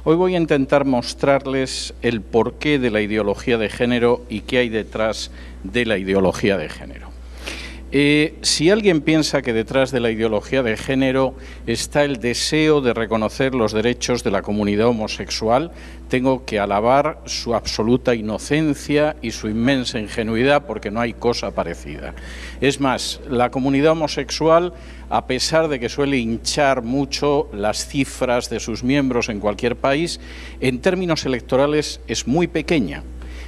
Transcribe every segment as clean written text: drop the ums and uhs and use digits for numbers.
Hoy voy a intentar mostrarles el porqué de la ideología de género y qué hay detrás de la ideología de género. Si alguien piensa que detrás de la ideología de género está el deseo de reconocer los derechos de la comunidad homosexual, tengo que alabar su absoluta inocencia y su inmensa ingenuidad, porque no hay cosa parecida. Es más, la comunidad homosexual, a pesar de que suele hinchar mucho las cifras de sus miembros en cualquier país, en términos electorales es muy pequeña.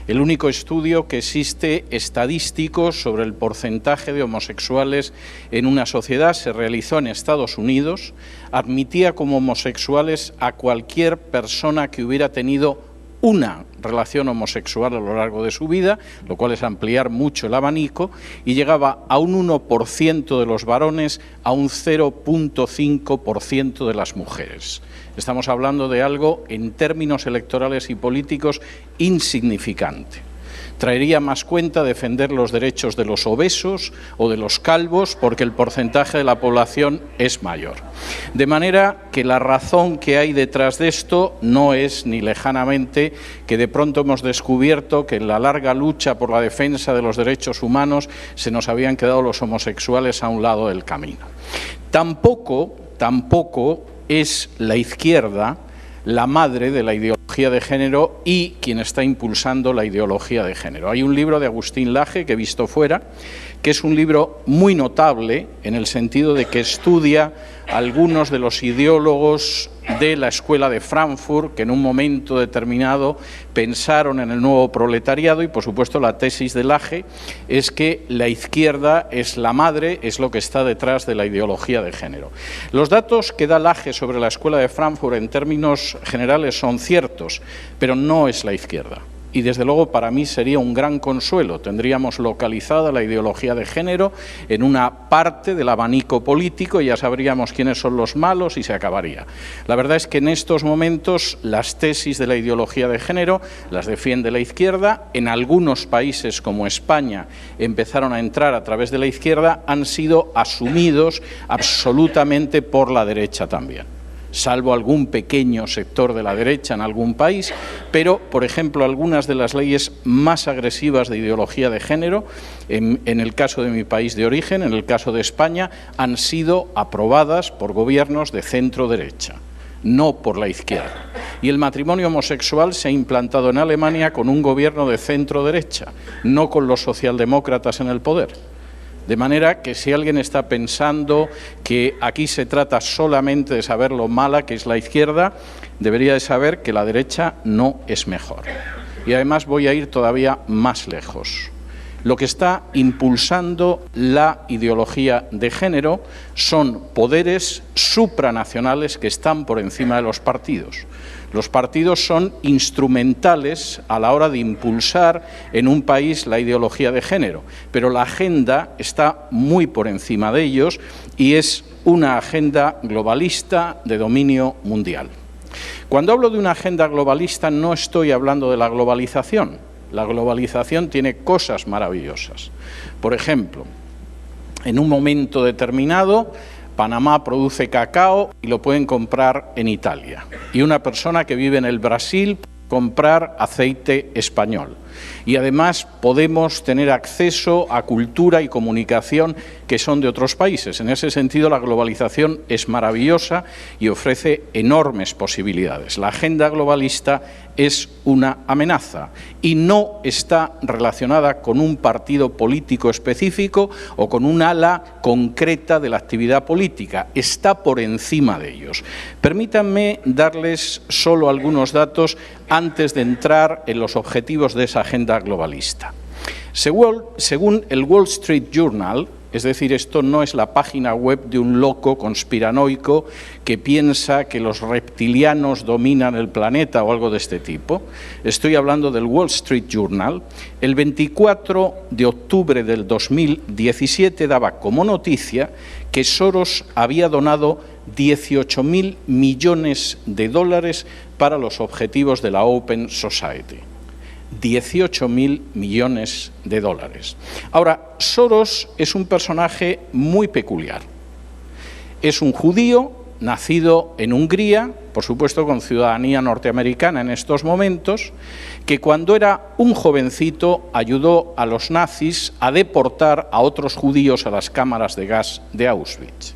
El único estudio que existe estadístico sobre el porcentaje de homosexuales en una sociedad se realizó en Estados Unidos. Admitía como homosexuales a cualquier persona que hubiera tenido una relación homosexual a lo largo de su vida, lo cual es ampliar mucho el abanico, y llegaba a un 1% de los varones, a un 0,5% de las mujeres. Estamos hablando de algo, en términos electorales y políticos, insignificante. Traería más cuenta defender los derechos de los obesos o de los calvos, porque el porcentaje de la población es mayor. De manera que la razón que hay detrás de esto no es ni lejanamente que de pronto hemos descubierto que en la larga lucha por la defensa de los derechos humanos se nos habían quedado los homosexuales a un lado del camino. Tampoco es la izquierda la madre de la ideología de género y quien está impulsando la ideología de género. Hay un libro de Agustín Laje, que he visto fuera, que es un libro muy notable en el sentido de que estudia algunos de los ideólogos de la Escuela de Frankfurt que en un momento determinado pensaron en el nuevo proletariado, y por supuesto la tesis de Laje es que la izquierda es la madre, es lo que está detrás de la ideología de género. Los datos que da Laje sobre la Escuela de Frankfurt en términos generales son ciertos, pero no es la izquierda. Y desde luego para mí sería un gran consuelo. Tendríamos localizada la ideología de género en una parte del abanico político y ya sabríamos quiénes son los malos y se acabaría. La verdad es que en estos momentos las tesis de la ideología de género las defiende la izquierda. En algunos países como España empezaron a entrar a través de la izquierda, han sido asumidos absolutamente por la derecha también, salvo algún pequeño sector de la derecha en algún país, pero, por ejemplo, algunas de las leyes más agresivas de ideología de género, en el caso de mi país de origen, en el caso de España, han sido aprobadas por gobiernos de centro-derecha, no por la izquierda. Y el matrimonio homosexual se ha implantado en Alemania con un gobierno de centro-derecha, no con los socialdemócratas en el poder. De manera que si alguien está pensando que aquí se trata solamente de saber lo mala que es la izquierda, debería de saber que la derecha no es mejor. Y además voy a ir todavía más lejos. Lo que está impulsando la ideología de género son poderes supranacionales que están por encima de los partidos. Los partidos son instrumentales a la hora de impulsar en un país la ideología de género, pero la agenda está muy por encima de ellos y es una agenda globalista de dominio mundial. Cuando hablo de una agenda globalista no estoy hablando de la globalización. La globalización tiene cosas maravillosas. Por ejemplo, en un momento determinado, Panamá produce cacao y lo pueden comprar en Italia. Y una persona que vive en el Brasil comprar aceite español. Y además podemos tener acceso a cultura y comunicación que son de otros países. En ese sentido, la globalización es maravillosa y ofrece enormes posibilidades. La agenda globalista es una amenaza y no está relacionada con un partido político específico o con un ala concreta de la actividad política. Está por encima de ellos. Permítanme darles solo algunos datos antes de entrar en los objetivos de esa agenda globalista. Según el Wall Street Journal, es decir, esto no es la página web de un loco conspiranoico que piensa que los reptilianos dominan el planeta o algo de este tipo. Estoy hablando del Wall Street Journal. El 24 de octubre del 2017 daba como noticia que Soros había donado 18.000 millones de dólares para los objetivos de la Open Society. 18.000 millones de dólares. Ahora, Soros es un personaje muy peculiar. Es un judío nacido en Hungría, por supuesto con ciudadanía norteamericana en estos momentos, que cuando era un jovencito ayudó a los nazis a deportar a otros judíos a las cámaras de gas de Auschwitz.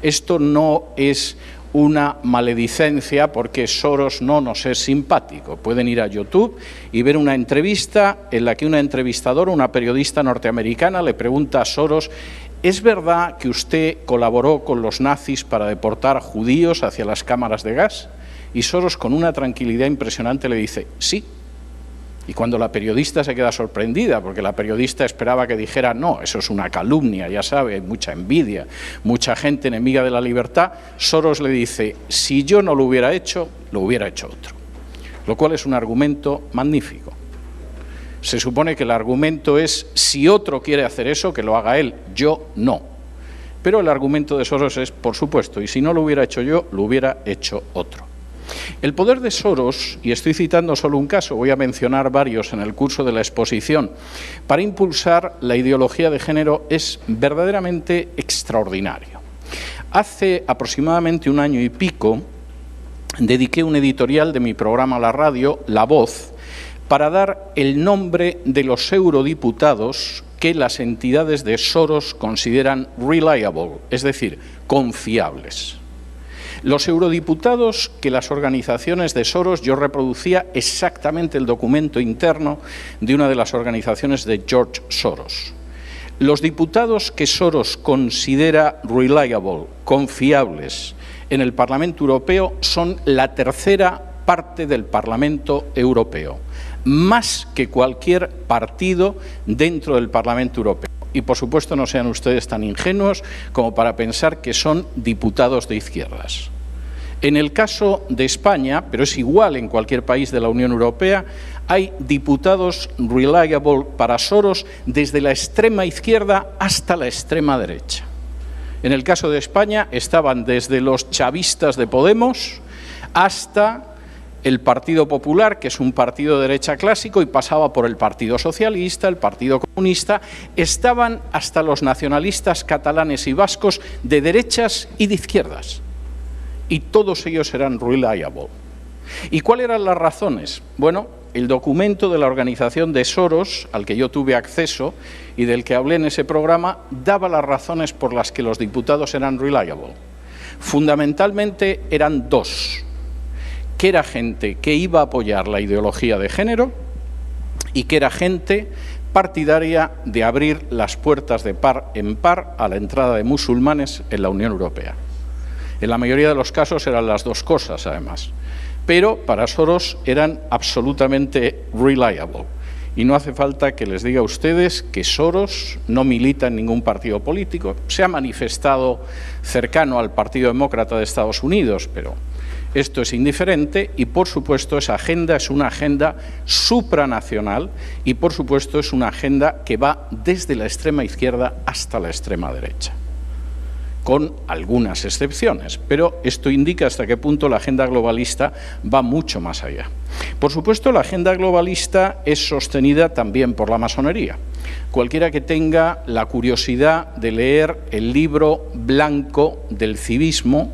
Esto no es una maledicencia porque Soros no nos es simpático. Pueden ir a YouTube y ver una entrevista en la que una entrevistadora, una periodista norteamericana, le pregunta a Soros: ¿es verdad que usted colaboró con los nazis para deportar judíos hacia las cámaras de gas? Y Soros, con una tranquilidad impresionante, le dice: sí. Y cuando la periodista se queda sorprendida, porque la periodista esperaba que dijera: no, eso es una calumnia, ya sabe, hay mucha envidia, mucha gente enemiga de la libertad, Soros le dice: si yo no lo hubiera hecho otro. Lo cual es un argumento magnífico. Se supone que el argumento es: si otro quiere hacer eso, que lo haga él, yo no. Pero el argumento de Soros es: por supuesto, y si no lo hubiera hecho yo, lo hubiera hecho otro. El poder de Soros, y estoy citando solo un caso, voy a mencionar varios en el curso de la exposición, para impulsar la ideología de género es verdaderamente extraordinario. Hace aproximadamente un año y pico dediqué un editorial de mi programa a la radio, La Voz, para dar el nombre de los eurodiputados que las entidades de Soros consideran reliable, es decir, confiables. Los eurodiputados que las organizaciones de Soros, yo reproducía exactamente el documento interno de una de las organizaciones de George Soros. Los diputados que Soros considera reliable, confiables, en el Parlamento Europeo son la tercera parte del Parlamento Europeo, más que cualquier partido dentro del Parlamento Europeo. Y, por supuesto, no sean ustedes tan ingenuos como para pensar que son diputados de izquierdas. En el caso de España, pero es igual en cualquier país de la Unión Europea, hay diputados reliable para Soros desde la extrema izquierda hasta la extrema derecha. En el caso de España estaban desde los chavistas de Podemos hasta el Partido Popular, que es un partido de derecha clásico, y pasaba por el Partido Socialista, el Partido Comunista, estaban hasta los nacionalistas catalanes y vascos de derechas y de izquierdas. Y todos ellos eran reliable. ¿Y cuáles eran las razones? Bueno, el documento de la organización de Soros, al que yo tuve acceso y del que hablé en ese programa, daba las razones por las que los diputados eran reliable. Fundamentalmente eran dos: que era gente que iba a apoyar la ideología de género y que era gente partidaria de abrir las puertas de par en par a la entrada de musulmanes en la Unión Europea. En la mayoría de los casos eran las dos cosas, además. Pero para Soros eran absolutamente reliable. Y no hace falta que les diga a ustedes que Soros no milita en ningún partido político. Se ha manifestado cercano al Partido Demócrata de Estados Unidos, pero esto es indiferente y, por supuesto, esa agenda es una agenda supranacional y, por supuesto, es una agenda que va desde la extrema izquierda hasta la extrema derecha, con algunas excepciones, pero esto indica hasta qué punto la agenda globalista va mucho más allá. Por supuesto, la agenda globalista es sostenida también por la masonería. Cualquiera que tenga la curiosidad de leer el libro blanco del civismo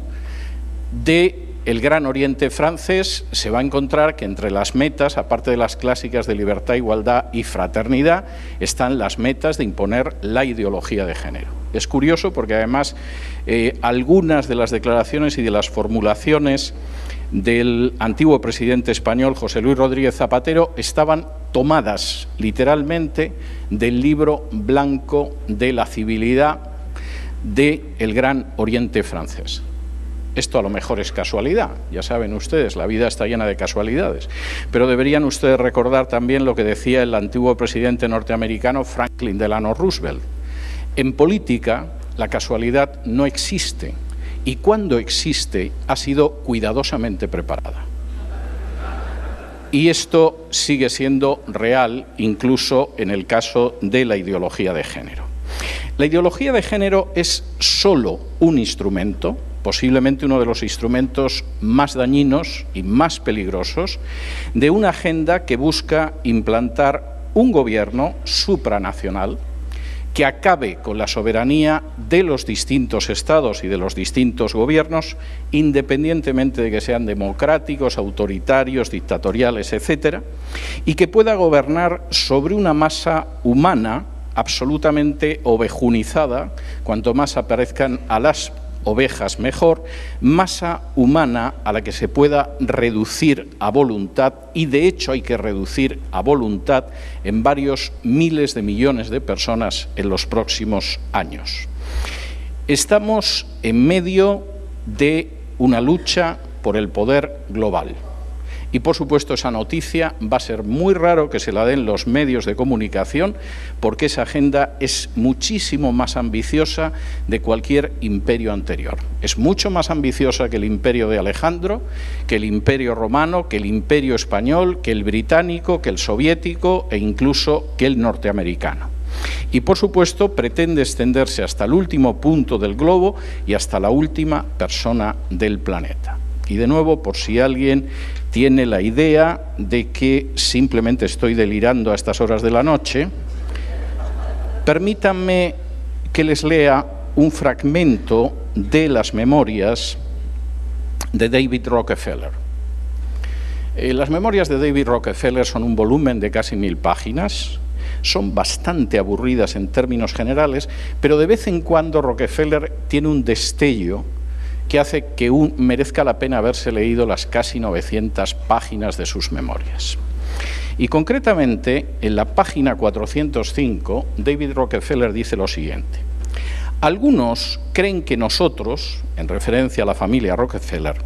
de el Gran Oriente francés, se va a encontrar que entre las metas, aparte de las clásicas de libertad, igualdad y fraternidad, están las metas de imponer la ideología de género. Es curioso porque además algunas de las declaraciones y de las formulaciones del antiguo presidente español José Luis Rodríguez Zapatero estaban tomadas literalmente del libro blanco de la civilidad del Gran Oriente francés. Esto a lo mejor es casualidad, ya saben ustedes, la vida está llena de casualidades, pero deberían ustedes recordar también lo que decía el antiguo presidente norteamericano Franklin Delano Roosevelt. En política, la casualidad no existe, y cuando existe, ha sido cuidadosamente preparada. Y esto sigue siendo real, incluso en el caso de la ideología de género. La ideología de género es solo un instrumento, posiblemente uno de los instrumentos más dañinos y más peligrosos, de una agenda que busca implantar un gobierno supranacional que acabe con la soberanía de los distintos estados y de los distintos gobiernos, independientemente de que sean democráticos, autoritarios, dictatoriales, etcétera, y que pueda gobernar sobre una masa humana absolutamente ovejunizada. Cuanto más aparezcan a las ovejas mejor, masa humana a la que se pueda reducir a voluntad, y de hecho hay que reducir a voluntad en varios miles de millones de personas en los próximos años. Estamos en medio de una lucha por el poder global. Y, por supuesto, esa noticia va a ser muy raro que se la den los medios de comunicación, porque esa agenda es muchísimo más ambiciosa de cualquier imperio anterior. Es mucho más ambiciosa que el imperio de Alejandro, que el imperio romano, que el imperio español, que el británico, que el soviético e incluso que el norteamericano. Y, por supuesto, pretende extenderse hasta el último punto del globo y hasta la última persona del planeta. Y, de nuevo, por si alguien tiene la idea de que simplemente estoy delirando a estas horas de la noche, permítanme que les lea un fragmento de las memorias de David Rockefeller. Las memorias de David Rockefeller son un volumen de casi 1000 páginas, son bastante aburridas en términos generales, pero de vez en cuando Rockefeller tiene un destello que hace que merezca la pena haberse leído las casi 900 páginas de sus memorias. Y concretamente, en la página 405, David Rockefeller dice lo siguiente: algunos creen que nosotros, en referencia a la familia Rockefeller,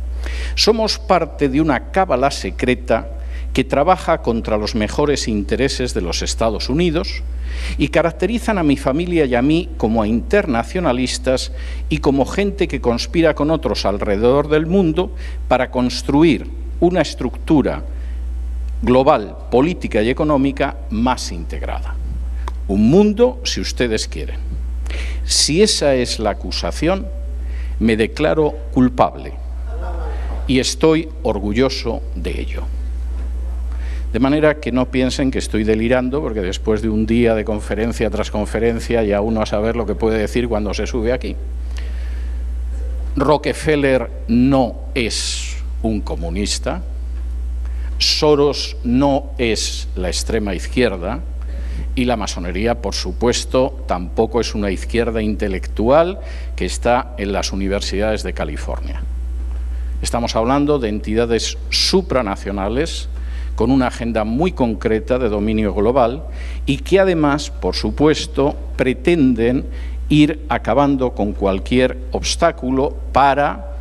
somos parte de una cábala secreta que trabaja contra los mejores intereses de los Estados Unidos y caracterizan a mi familia y a mí como a internacionalistas y como gente que conspira con otros alrededor del mundo para construir una estructura global, política y económica más integrada. Un mundo, si ustedes quieren. Si esa es la acusación, me declaro culpable y estoy orgulloso de ello. De manera que no piensen que estoy delirando, porque después de un día de conferencia tras conferencia ya uno a saber lo que puede decir cuando se sube aquí. Rockefeller no es un comunista, Soros no es la extrema izquierda y la masonería, por supuesto, tampoco es una izquierda intelectual que está en las universidades de California. Estamos hablando de entidades supranacionales con una agenda muy concreta de dominio global y que además, por supuesto, pretenden ir acabando con cualquier obstáculo para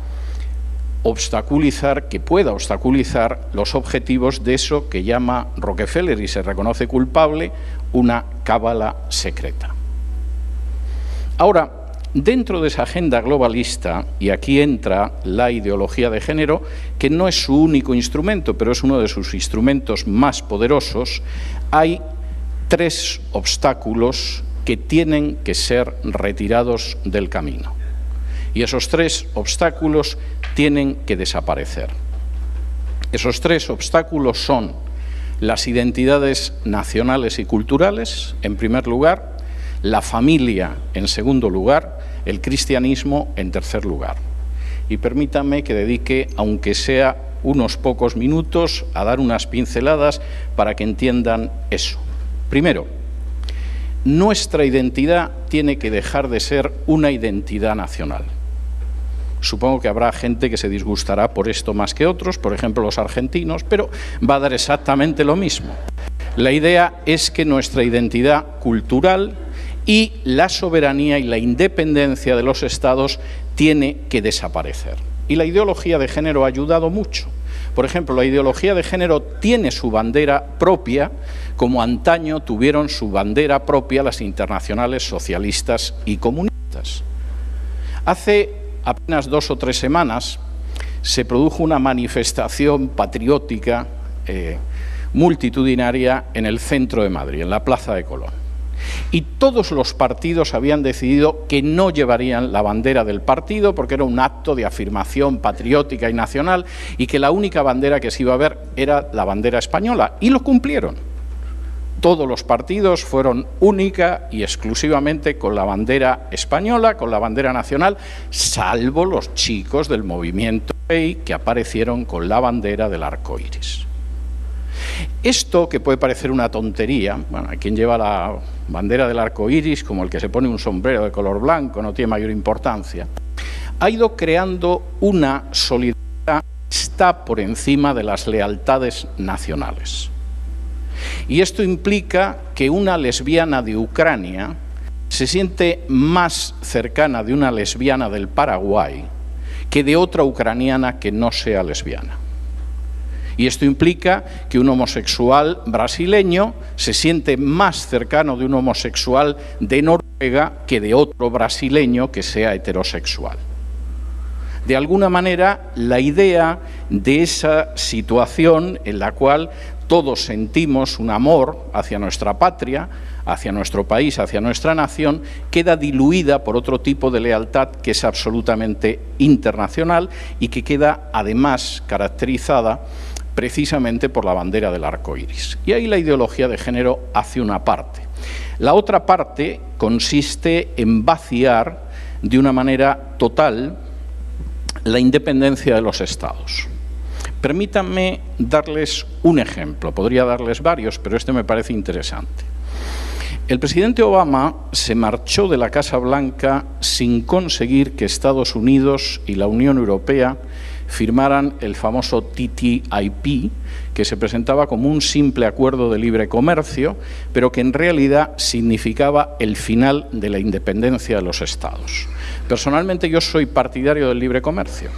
que pueda obstaculizar los objetivos de eso que llama Rockefeller, y se reconoce culpable, una cábala secreta. Ahora, dentro de esa agenda globalista, y aquí entra la ideología de género, que no es su único instrumento, pero es uno de sus instrumentos más poderosos, hay 3 obstáculos que tienen que ser retirados del camino. Y esos 3 obstáculos tienen que desaparecer. Esos 3 obstáculos son las identidades nacionales y culturales, en primer lugar, la familia, en segundo lugar, el cristianismo, en tercer lugar. Y permítanme que dedique, aunque sea unos pocos minutos, a dar unas pinceladas para que entiendan eso. Primero, nuestra identidad tiene que dejar de ser una identidad nacional. Supongo que habrá gente que se disgustará por esto más que otros, por ejemplo los argentinos, pero va a dar exactamente lo mismo. La idea es que nuestra identidad cultural y la soberanía y la independencia de los estados tiene que desaparecer. Y la ideología de género ha ayudado mucho. Por ejemplo, la ideología de género tiene su bandera propia, como antaño tuvieron su bandera propia las internacionales socialistas y comunistas. Hace apenas 2 o 3 semanas se produjo una manifestación patriótica multitudinaria en el centro de Madrid, en la Plaza de Colón. Y todos los partidos habían decidido que no llevarían la bandera del partido porque era un acto de afirmación patriótica y nacional, y que la única bandera que se iba a ver era la bandera española, y lo cumplieron. Todos los partidos fueron única y exclusivamente con la bandera española, con la bandera nacional, salvo los chicos del movimiento gay que aparecieron con la bandera del arco iris. Esto, que puede parecer una tontería, bueno, a quien lleva la bandera del arco iris, como el que se pone un sombrero de color blanco, no tiene mayor importancia, ha ido creando una solidaridad que está por encima de las lealtades nacionales. Y esto implica que una lesbiana de Ucrania se siente más cercana de una lesbiana del Paraguay que de otra ucraniana que no sea lesbiana. Y esto implica que un homosexual brasileño se siente más cercano de un homosexual de Noruega que de otro brasileño que sea heterosexual. De alguna manera, la idea de esa situación en la cual todos sentimos un amor hacia nuestra patria, hacia nuestro país, hacia nuestra nación, queda diluida por otro tipo de lealtad que es absolutamente internacional y que queda además caracterizada precisamente por la bandera del arco iris. Y ahí la ideología de género hace una parte. La otra parte consiste en vaciar de una manera total la independencia de los Estados. Permítanme darles un ejemplo, podría darles varios, pero este me parece interesante. El presidente Obama se marchó de la Casa Blanca sin conseguir que Estados Unidos y la Unión Europea firmaran el famoso TTIP, que se presentaba como un simple acuerdo de libre comercio, pero que en realidad significaba el final de la independencia de los Estados. Personalmente yo soy partidario del libre comercio.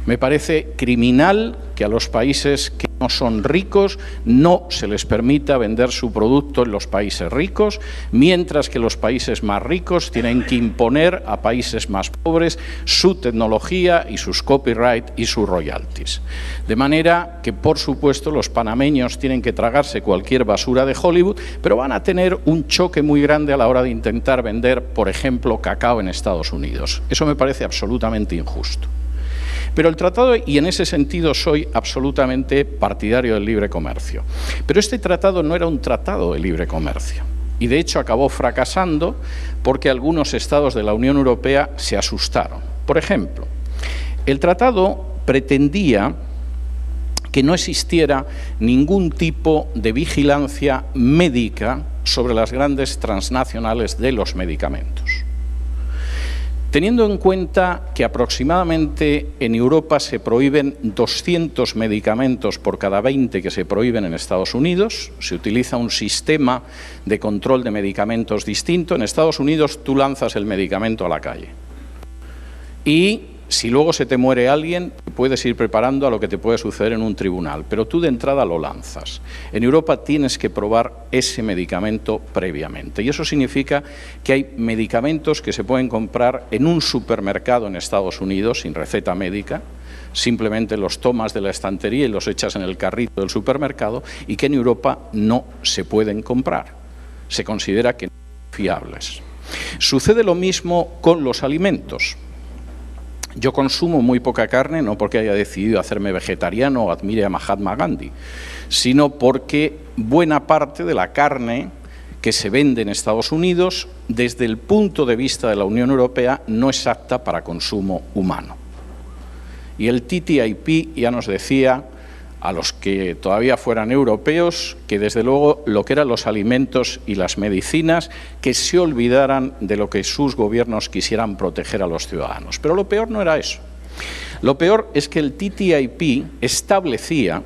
Me parece criminal que a los países que no son ricos no se les permita vender su producto en los países ricos, mientras que los países más ricos tienen que imponer a países más pobres su tecnología y sus copyright y sus royalties. De manera que, por supuesto, los panameños tienen que tragarse cualquier basura de Hollywood, pero van a tener un choque muy grande a la hora de intentar vender, por ejemplo, cacao en Estados Unidos. Eso me parece absolutamente injusto. Pero el tratado, y en ese sentido soy absolutamente partidario del libre comercio, pero este tratado no era un tratado de libre comercio y de hecho acabó fracasando porque algunos estados de la Unión Europea se asustaron. Por ejemplo, el tratado pretendía que no existiera ningún tipo de vigilancia médica sobre las grandes transnacionales de los medicamentos. Teniendo en cuenta que aproximadamente en Europa se prohíben 200 medicamentos por cada 20 que se prohíben en Estados Unidos, se utiliza un sistema de control de medicamentos distinto. En Estados Unidos tú lanzas el medicamento a la calle y si luego se te muere alguien, puedes ir preparando a lo que te puede suceder en un tribunal, pero tú de entrada lo lanzas. En Europa tienes que probar ese medicamento previamente y eso significa que hay medicamentos que se pueden comprar en un supermercado en Estados Unidos sin receta médica, simplemente los tomas de la estantería y los echas en el carrito del supermercado y que en Europa no se pueden comprar. Se considera que no son fiables. Sucede lo mismo con los alimentos. Yo consumo muy poca carne, no porque haya decidido hacerme vegetariano o admire a Mahatma Gandhi, sino porque buena parte de la carne que se vende en Estados Unidos, desde el punto de vista de la Unión Europea, no es apta para consumo humano. Y el TTIP ya nos decía, a los que todavía fueran europeos, que desde luego lo que eran los alimentos y las medicinas, que se olvidaran de lo que sus gobiernos quisieran proteger a los ciudadanos. Pero lo peor no era eso. Lo peor es que el TTIP establecía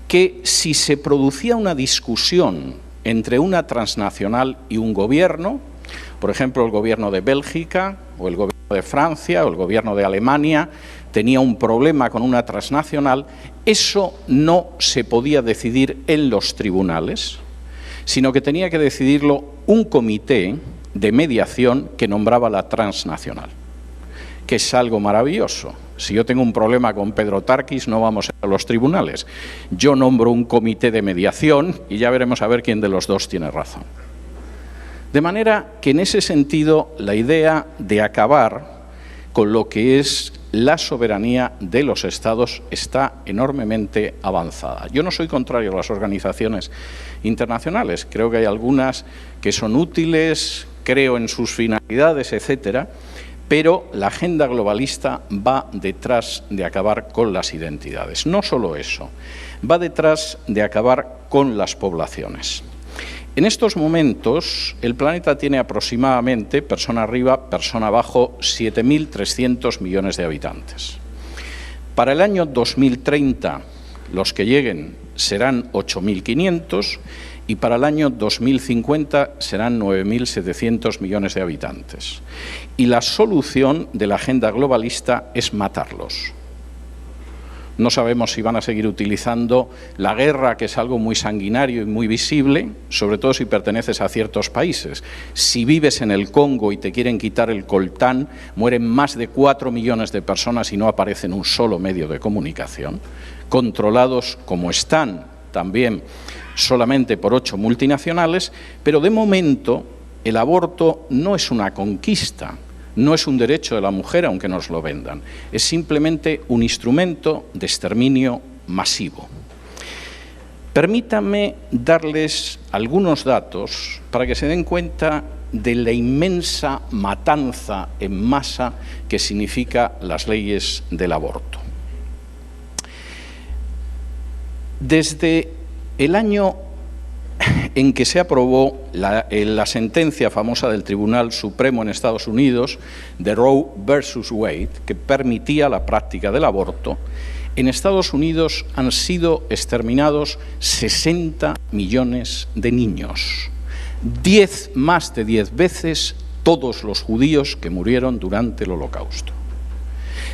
que si se producía una discusión entre una transnacional y un gobierno, por ejemplo, el gobierno de Bélgica o el gobierno de Francia o el gobierno de Alemania, tenía un problema con una transnacional, eso no se podía decidir en los tribunales, sino que tenía que decidirlo un comité de mediación que nombraba la transnacional, que es algo maravilloso. Si yo tengo un problema con Pedro Tarquis, no vamos a los tribunales. Yo nombro un comité de mediación y ya veremos a ver quién de los dos tiene razón. De manera que en ese sentido la idea de acabar con lo que es la soberanía de los Estados está enormemente avanzada. Yo no soy contrario a las organizaciones internacionales, creo que hay algunas que son útiles, creo en sus finalidades, etcétera, pero la agenda globalista va detrás de acabar con las identidades. No solo eso, va detrás de acabar con las poblaciones. En estos momentos, el planeta tiene aproximadamente, persona arriba, persona abajo, 7.300 millones de habitantes. Para el año 2030, los que lleguen serán 8.500 y para el año 2050 serán 9.700 millones de habitantes. Y la solución de la agenda globalista es matarlos. No sabemos si van a seguir utilizando la guerra, que es algo muy sanguinario y muy visible, sobre todo si perteneces a ciertos países. Si vives en el Congo y te quieren quitar el coltán, mueren más de 4 millones de personas y no aparece en un solo medio de comunicación, controlados como están también solamente por 8 multinacionales, pero de momento el aborto no es una conquista. No es un derecho de la mujer, aunque nos lo vendan. Es simplemente un instrumento de exterminio masivo. Permítanme darles algunos datos para que se den cuenta de la inmensa matanza en masa que significa las leyes del aborto. Desde el año en que se aprobó la sentencia famosa del Tribunal Supremo en Estados Unidos, de Roe versus Wade, que permitía la práctica del aborto, en Estados Unidos han sido exterminados 60 millones de niños, más de 10 veces todos los judíos que murieron durante el Holocausto.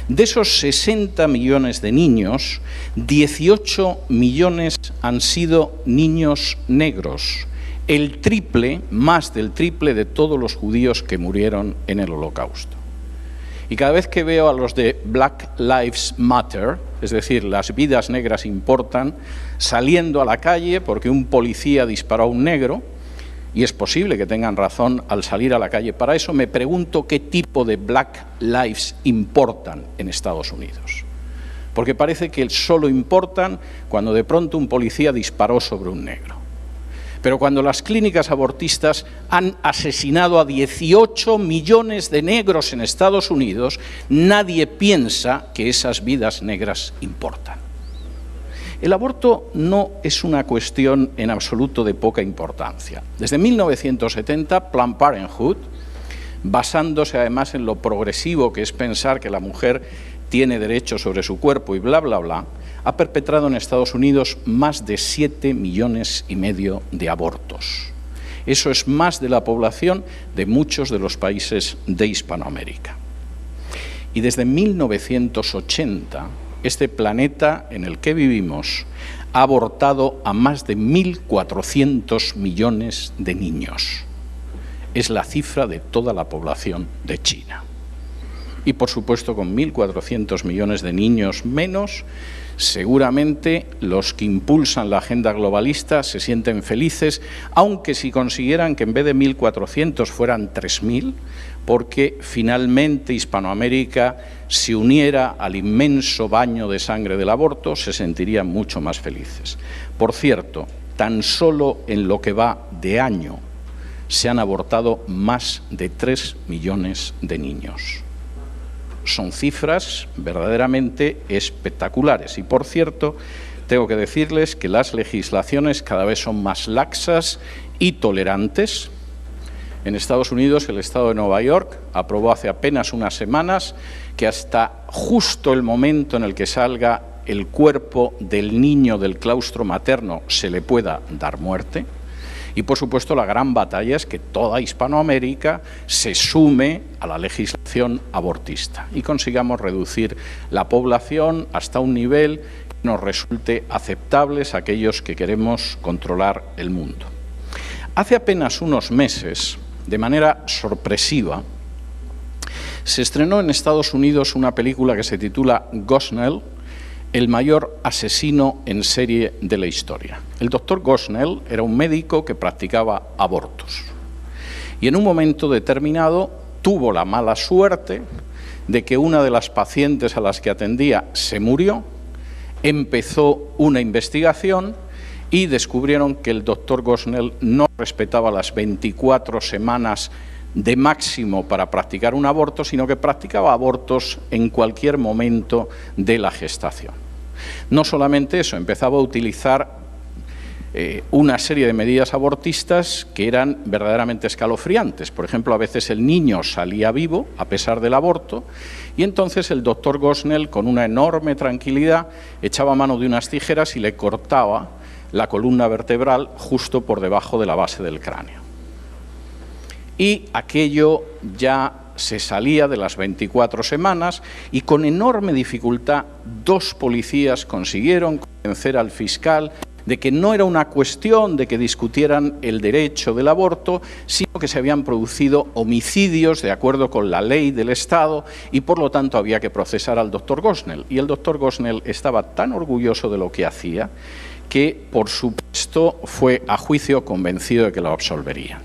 De esos 60 millones de niños, 18 millones han sido niños negros, el triple, más del triple de todos los judíos que murieron en el Holocausto. Y cada vez que veo a los de Black Lives Matter, es decir, las vidas negras importan, saliendo a la calle porque un policía disparó a un negro, y es posible que tengan razón al salir a la calle para eso, me pregunto qué tipo de Black Lives importan en Estados Unidos. Porque parece que solo importan cuando de pronto un policía disparó sobre un negro. Pero cuando las clínicas abortistas han asesinado a 18 millones de negros en Estados Unidos, nadie piensa que esas vidas negras importan. El aborto no es una cuestión en absoluto de poca importancia. Desde 1970, Planned Parenthood, basándose además en lo progresivo que es pensar que la mujer tiene derecho sobre su cuerpo y bla, bla, bla, ha perpetrado en Estados Unidos más de 7,5 millones de abortos. Eso es más de la población de muchos de los países de Hispanoamérica. Y desde 1980, este planeta en el que vivimos ha abortado a más de 1.400 millones de niños. Es la cifra de toda la población de China. Y, por supuesto, con 1.400 millones de niños menos, seguramente los que impulsan la agenda globalista se sienten felices, aunque si consiguieran que en vez de 1.400 fueran 3.000, porque finalmente Hispanoamérica se uniera al inmenso baño de sangre del aborto, se sentirían mucho más felices. Por cierto, tan solo en lo que va de año se han abortado más de 3 millones de niños. Son cifras verdaderamente espectaculares. Y, por cierto, tengo que decirles que las legislaciones cada vez son más laxas y tolerantes. En Estados Unidos, el Estado de Nueva York aprobó hace apenas unas semanas que hasta justo el momento en el que salga el cuerpo del niño del claustro materno se le pueda dar muerte. Y, por supuesto, la gran batalla es que toda Hispanoamérica se sume a la legislación abortista y consigamos reducir la población hasta un nivel que nos resulte aceptable a aquellos que queremos controlar el mundo. Hace apenas unos meses, de manera sorpresiva, se estrenó en Estados Unidos una película que se titula Gosnell, el mayor asesino en serie de la historia. El doctor Gosnell era un médico que practicaba abortos y en un momento determinado tuvo la mala suerte de que una de las pacientes a las que atendía se murió, empezó una investigación y descubrieron que el doctor Gosnell no respetaba las 24 semanas de máximo para practicar un aborto, sino que practicaba abortos en cualquier momento de la gestación. No solamente eso, empezaba a utilizar una serie de medidas abortistas que eran verdaderamente escalofriantes. Por ejemplo, a veces el niño salía vivo a pesar del aborto y entonces el doctor Gosnell, con una enorme tranquilidad, echaba mano de unas tijeras y le cortaba la columna vertebral justo por debajo de la base del cráneo. Y aquello ya se salía de las 24 semanas y con enorme dificultad 2 policías consiguieron convencer al fiscal de que no era una cuestión de que discutieran el derecho del aborto, sino que se habían producido homicidios de acuerdo con la ley del Estado y por lo tanto había que procesar al doctor Gosnell. Y el doctor Gosnell estaba tan orgulloso de lo que hacía que, por supuesto, fue a juicio convencido de que lo absolvería.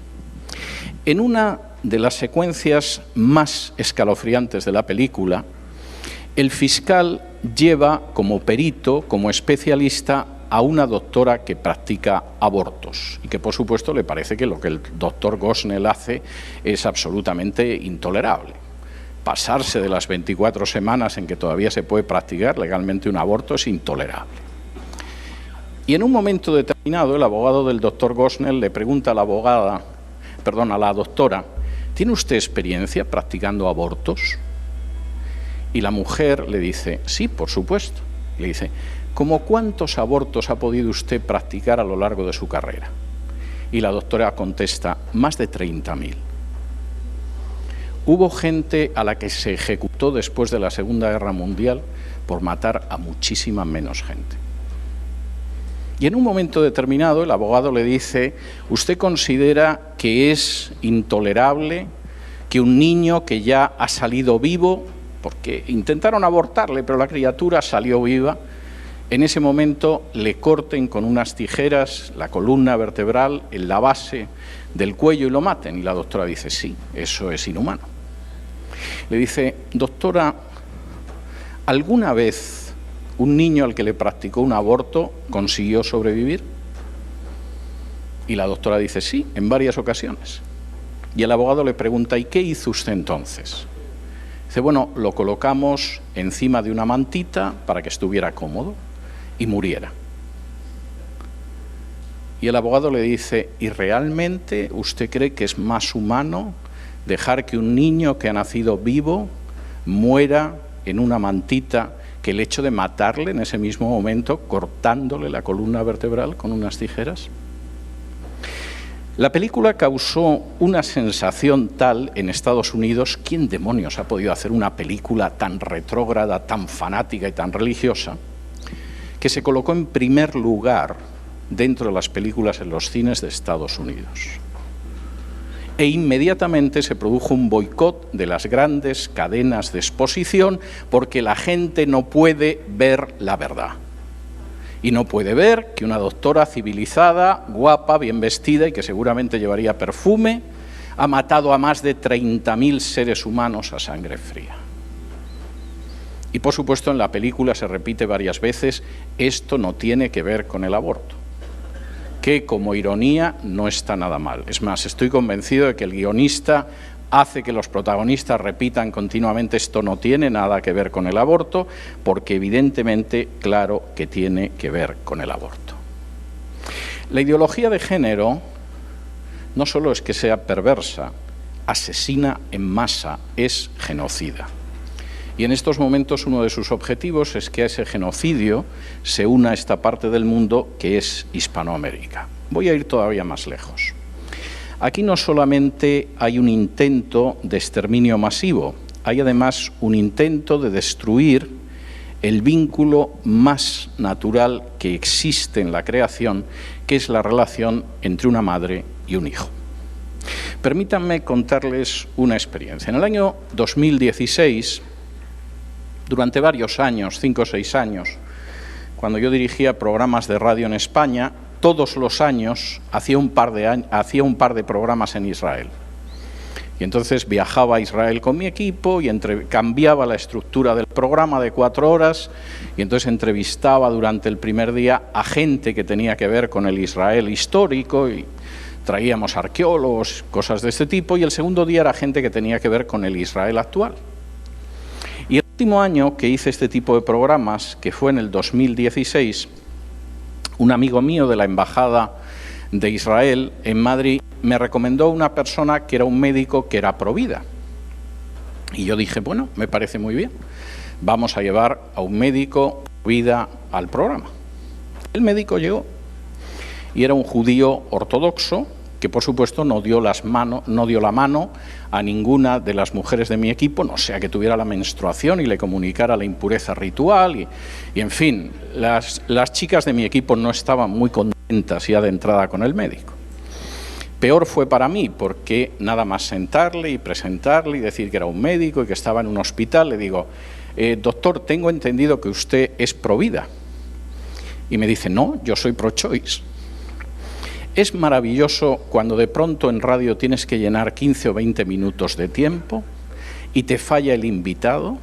En una de las secuencias más escalofriantes de la película, el fiscal lleva como perito, como especialista, a una doctora que practica abortos y que, por supuesto, le parece que lo que el doctor Gosnell hace es absolutamente intolerable. Pasarse de las 24 semanas en que todavía se puede practicar legalmente un aborto es intolerable. Y en un momento determinado, el abogado del doctor Gosnell le pregunta a la doctora, ¿tiene usted experiencia practicando abortos? Y la mujer le dice, sí, por supuesto. Le dice, ¿cómo cuántos abortos ha podido usted practicar a lo largo de su carrera? Y la doctora contesta, más de 30.000. Hubo gente a la que se ejecutó después de la Segunda Guerra Mundial por matar a muchísima menos gente. Y en un momento determinado el abogado le dice, ¿usted considera que es intolerable que un niño que ya ha salido vivo, porque intentaron abortarle, pero la criatura salió viva, en ese momento le corten con unas tijeras la columna vertebral en la base del cuello y lo maten? Y la doctora dice, sí, eso es inhumano. Le dice, doctora, ¿alguna vez un niño al que le practicó un aborto consiguió sobrevivir? Y la doctora dice, sí, en varias ocasiones. Y el abogado le pregunta, ¿y qué hizo usted entonces? Dice, bueno, lo colocamos encima de una mantita para que estuviera cómodo y muriera. Y el abogado le dice, ¿y realmente usted cree que es más humano dejar que un niño que ha nacido vivo muera en una mantita que el hecho de matarle en ese mismo momento, cortándole la columna vertebral con unas tijeras? La película causó una sensación tal en Estados Unidos. ¿Quién demonios ha podido hacer una película tan retrógrada, tan fanática y tan religiosa? Que se colocó en primer lugar dentro de las películas en los cines de Estados Unidos. E inmediatamente se produjo un boicot de las grandes cadenas de exposición porque la gente no puede ver la verdad. Y no puede ver que una doctora civilizada, guapa, bien vestida y que seguramente llevaría perfume, ha matado a más de 30.000 seres humanos a sangre fría. Y por supuesto en la película se repite varias veces, esto no tiene que ver con el aborto, que como ironía no está nada mal. Es más, estoy convencido de que el guionista hace que los protagonistas repitan continuamente esto no tiene nada que ver con el aborto, porque evidentemente, claro que tiene que ver con el aborto. La ideología de género no solo es que sea perversa, asesina en masa, es genocida. Y en estos momentos uno de sus objetivos es que a ese genocidio se una esta parte del mundo que es Hispanoamérica. Voy a ir todavía más lejos. Aquí no solamente hay un intento de exterminio masivo, hay además un intento de destruir el vínculo más natural que existe en la creación, que es la relación entre una madre y un hijo. Permítanme contarles una experiencia. En el año 2016, durante varios años, 5 o 6 años, cuando yo dirigía programas de radio en España, todos los años hacía un par de programas en Israel. Y entonces viajaba a Israel con mi equipo y cambiaba la estructura del programa de 4 horas y entonces entrevistaba durante el primer día a gente que tenía que ver con el Israel histórico y traíamos arqueólogos, cosas de este tipo, y el segundo día era gente que tenía que ver con el Israel actual. Y el último año que hice este tipo de programas, que fue en el 2016, un amigo mío de la Embajada de Israel en Madrid me recomendó una persona que era un médico que era provida. Y yo dije, bueno, me parece muy bien, vamos a llevar a un médico provida al programa. El médico llegó y era un judío ortodoxo que, por supuesto, no dio la mano a ninguna de las mujeres de mi equipo, no sea que tuviera la menstruación y le comunicara la impureza ritual. Y en fin, las chicas de mi equipo no estaban muy contentas ya de entrada con el médico. Peor fue para mí, porque nada más sentarle y presentarle y decir que era un médico y que estaba en un hospital, le digo, doctor, tengo entendido que usted es provida. Y me dice, no, yo soy pro-choice. Es maravilloso cuando de pronto en radio tienes que llenar 15 o 20 minutos de tiempo y te falla el invitado,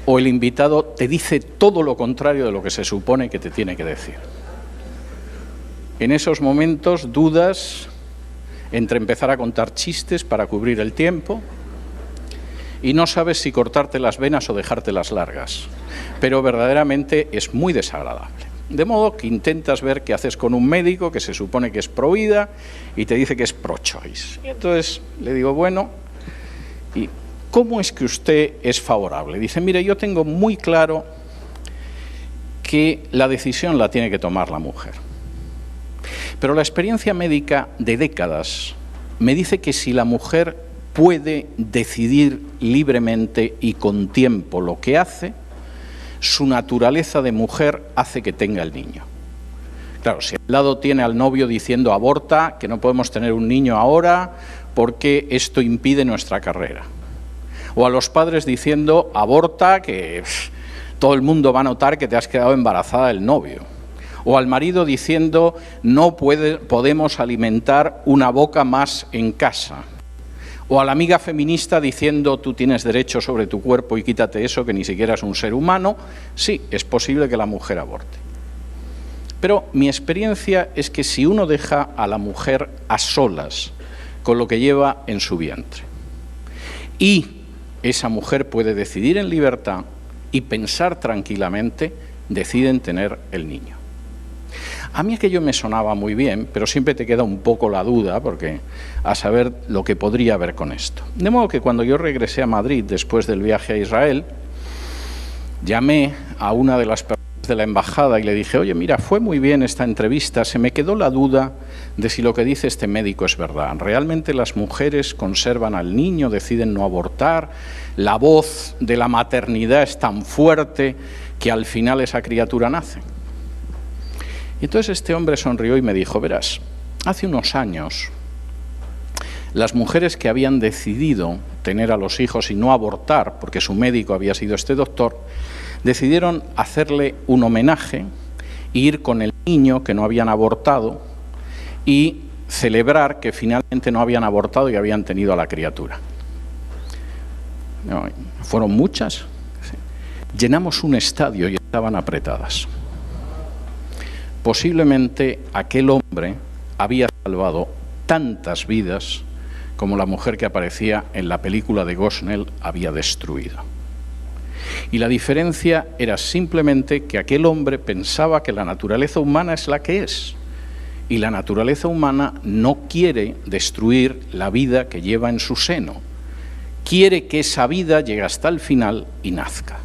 o el invitado te dice todo lo contrario de lo que se supone que te tiene que decir. En esos momentos dudas entre empezar a contar chistes para cubrir el tiempo y no sabes si cortarte las venas o dejártelas largas, pero verdaderamente es muy desagradable. De modo que intentas ver qué haces con un médico que se supone que es pro vida y te dice que es pro-choice. Y entonces le digo, bueno, ¿y cómo es que usted es favorable? Dice, mire, yo tengo muy claro que la decisión la tiene que tomar la mujer. Pero la experiencia médica de décadas me dice que si la mujer puede decidir libremente y con tiempo lo que hace, su naturaleza de mujer hace que tenga el niño. Claro, si al lado tiene al novio diciendo aborta, que no podemos tener un niño ahora porque esto impide nuestra carrera. O a los padres diciendo aborta, que todo el mundo va a notar que te has quedado embarazada del novio. O al marido diciendo no podemos alimentar una boca más en casa. O a la amiga feminista diciendo tú tienes derecho sobre tu cuerpo y quítate eso que ni siquiera es un ser humano. Sí, es posible que la mujer aborte. Pero mi experiencia es que si uno deja a la mujer a solas con lo que lleva en su vientre y esa mujer puede decidir en libertad y pensar tranquilamente, deciden tener el niño. A mí aquello me sonaba muy bien, pero siempre te queda un poco la duda, porque a saber lo que podría haber con esto. De modo que cuando yo regresé a Madrid después del viaje a Israel, llamé a una de las personas de la embajada y le dije, oye, mira, fue muy bien esta entrevista, se me quedó la duda de si lo que dice este médico es verdad. ¿Realmente las mujeres conservan al niño, deciden no abortar? ¿La voz de la maternidad es tan fuerte que al final esa criatura nace? Y entonces este hombre sonrió y me dijo, verás, hace unos años las mujeres que habían decidido tener a los hijos y no abortar, porque su médico había sido este doctor, decidieron hacerle un homenaje, ir con el niño que no habían abortado y celebrar que finalmente no habían abortado y habían tenido a la criatura. No, fueron muchas. Llenamos un estadio y estaban apretadas. Posiblemente aquel hombre había salvado tantas vidas como la mujer que aparecía en la película de Gosnell había destruido. Y la diferencia era simplemente que aquel hombre pensaba que la naturaleza humana es la que es. Y la naturaleza humana no quiere destruir la vida que lleva en su seno. Quiere que esa vida llegue hasta el final y nazca.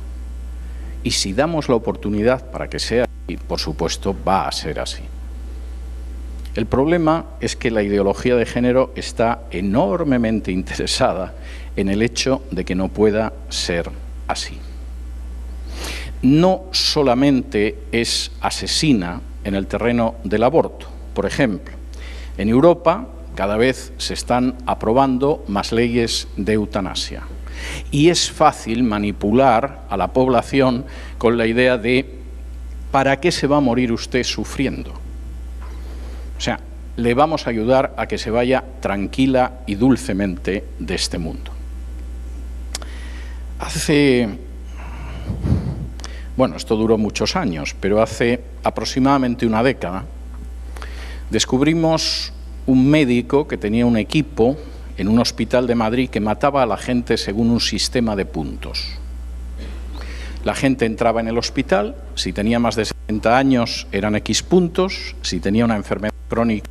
Y si damos la oportunidad para que sea así, por supuesto va a ser así. El problema es que la ideología de género está enormemente interesada en el hecho de que no pueda ser así. No solamente es asesina en el terreno del aborto. Por ejemplo, en Europa cada vez se están aprobando más leyes de eutanasia. Y es fácil manipular a la población con la idea de ¿para qué se va a morir usted sufriendo? O sea, le vamos a ayudar a que se vaya tranquila y dulcemente de este mundo. Bueno, esto duró muchos años, pero hace aproximadamente una década descubrimos un médico que tenía un equipo en un hospital de Madrid que mataba a la gente según un sistema de puntos. La gente entraba en el hospital, si tenía más de 70 años eran X puntos, si tenía una enfermedad crónica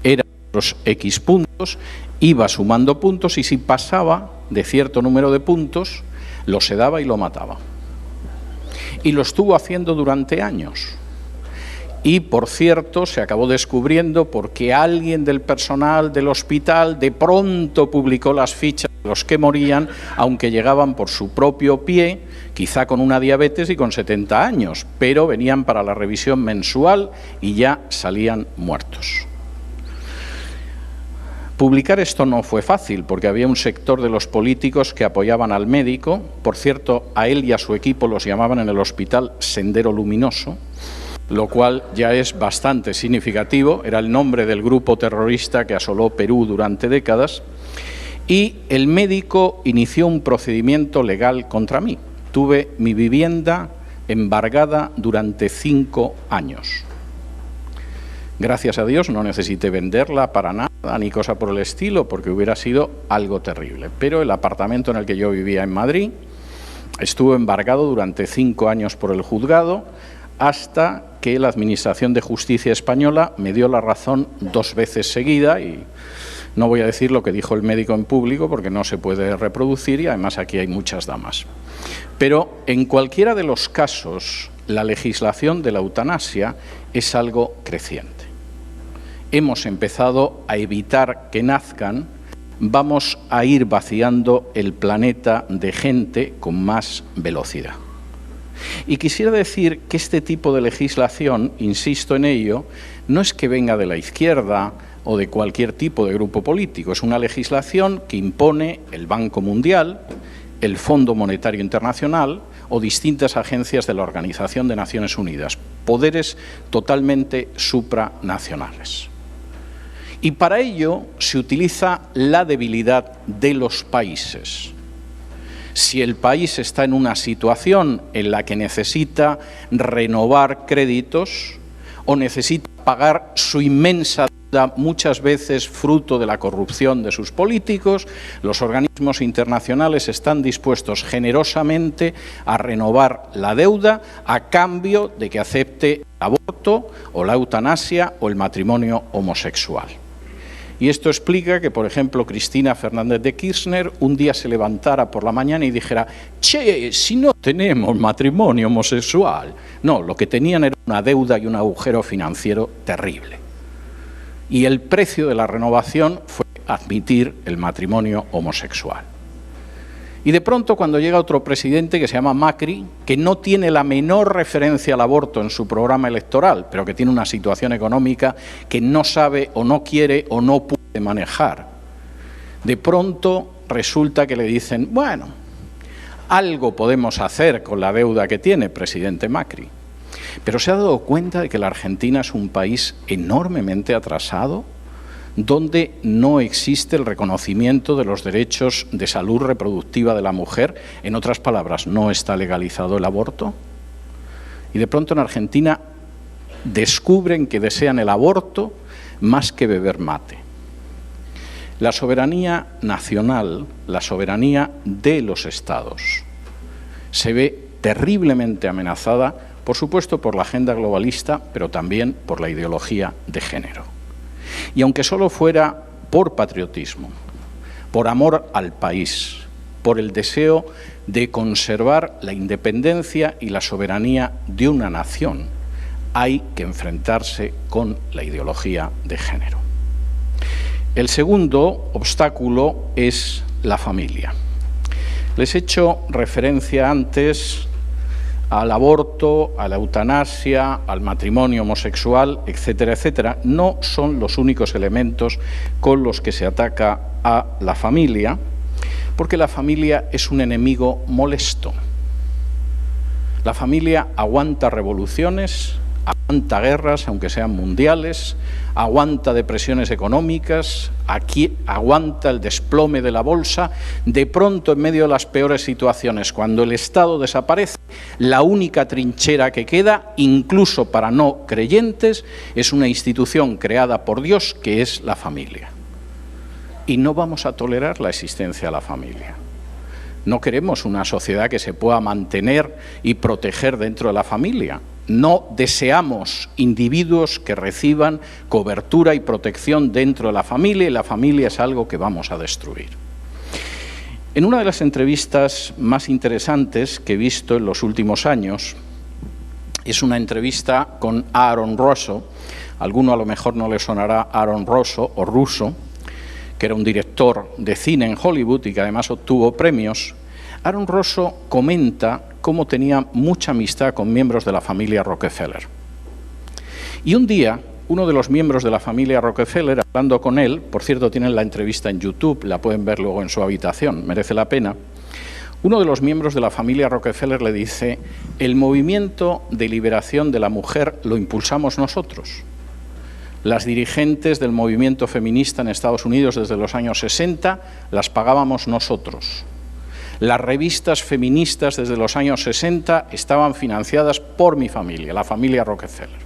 eran los X puntos, iba sumando puntos y si pasaba de cierto número de puntos, lo sedaba y lo mataba. Y lo estuvo haciendo durante años. Y, por cierto, se acabó descubriendo porque alguien del personal del hospital de pronto publicó las fichas de los que morían, aunque llegaban por su propio pie, quizá con una diabetes y con 70 años, pero venían para la revisión mensual y ya salían muertos. Publicar esto no fue fácil, porque había un sector de los políticos que apoyaban al médico. Por cierto, a él y a su equipo los llamaban en el hospital Sendero Luminoso, lo cual ya es bastante significativo. Era el nombre del grupo terrorista que asoló Perú durante décadas. Y el médico inició un procedimiento legal contra mí. Tuve mi vivienda embargada durante 5 años. Gracias a Dios no necesité venderla para nada, ni cosa por el estilo, porque hubiera sido algo terrible. Pero el apartamento en el que yo vivía en Madrid estuvo embargado durante 5 años por el juzgado, hasta que la Administración de Justicia española me dio la razón 2 veces seguida, y no voy a decir lo que dijo el médico en público porque no se puede reproducir y además aquí hay muchas damas. Pero en cualquiera de los casos, la legislación de la eutanasia es algo creciente. Hemos empezado a evitar que nazcan, vamos a ir vaciando el planeta de gente con más velocidad. Y quisiera decir que este tipo de legislación, insisto en ello, no es que venga de la izquierda o de cualquier tipo de grupo político, es una legislación que impone el Banco Mundial, el Fondo Monetario Internacional o distintas agencias de la Organización de Naciones Unidas, poderes totalmente supranacionales. Y para ello se utiliza la debilidad de los países. Si el país está en una situación en la que necesita renovar créditos o necesita pagar su inmensa deuda, muchas veces fruto de la corrupción de sus políticos, los organismos internacionales están dispuestos generosamente a renovar la deuda a cambio de que acepte el aborto o la eutanasia o el matrimonio homosexual. Y esto explica que, por ejemplo, Cristina Fernández de Kirchner un día se levantara por la mañana y dijera: «Che, si no tenemos matrimonio homosexual». No, lo que tenían era una deuda y un agujero financiero terrible. Y el precio de la renovación fue admitir el matrimonio homosexual. Y de pronto, cuando llega otro presidente que se llama Macri, que no tiene la menor referencia al aborto en su programa electoral, pero que tiene una situación económica que no sabe o no quiere o no puede manejar, de pronto resulta que le dicen: bueno, algo podemos hacer con la deuda que tiene, presidente Macri. Pero ¿se ha dado cuenta de que la Argentina es un país enormemente atrasado, donde no existe el reconocimiento de los derechos de salud reproductiva de la mujer? En otras palabras, no está legalizado el aborto. Y de pronto en Argentina descubren que desean el aborto más que beber mate. La soberanía nacional, la soberanía de los estados, se ve terriblemente amenazada, por supuesto por la agenda globalista, pero también por la ideología de género. Y aunque solo fuera por patriotismo, por amor al país, por el deseo de conservar la independencia y la soberanía de una nación, hay que enfrentarse con la ideología de género. El segundo obstáculo es la familia. Les he hecho referencia antes al aborto, a la eutanasia, al matrimonio homosexual, etcétera, etcétera. No son los únicos elementos con los que se ataca a la familia, porque la familia es un enemigo molesto. La familia aguanta revoluciones, aguanta guerras, aunque sean mundiales, aguanta depresiones económicas, aquí aguanta el desplome de la bolsa. De pronto, en medio de las peores situaciones, cuando el Estado desaparece, la única trinchera que queda, incluso para no creyentes, es una institución creada por Dios, que es la familia. Y no vamos a tolerar la existencia de la familia. No queremos una sociedad que se pueda mantener y proteger dentro de la familia. No deseamos individuos que reciban cobertura y protección dentro de la familia, y la familia es algo que vamos a destruir. En una de las entrevistas más interesantes que he visto en los últimos años, es una entrevista con Aaron Russo. A alguno a lo mejor no le sonará Aaron Russo o Russo, que era un director de cine en Hollywood y que además obtuvo premios. Aaron Russo comenta cómo tenía mucha amistad con miembros de la familia Rockefeller. Y un día, uno de los miembros de la familia Rockefeller, hablando con él, por cierto, tienen la entrevista en YouTube, la pueden ver luego en su habitación, merece la pena. Uno de los miembros de la familia Rockefeller le dice: el movimiento de liberación de la mujer lo impulsamos nosotros. Las dirigentes del movimiento feminista en Estados Unidos desde los años 60 las pagábamos nosotros. Las revistas feministas desde los años 60 estaban financiadas por mi familia, la familia Rockefeller.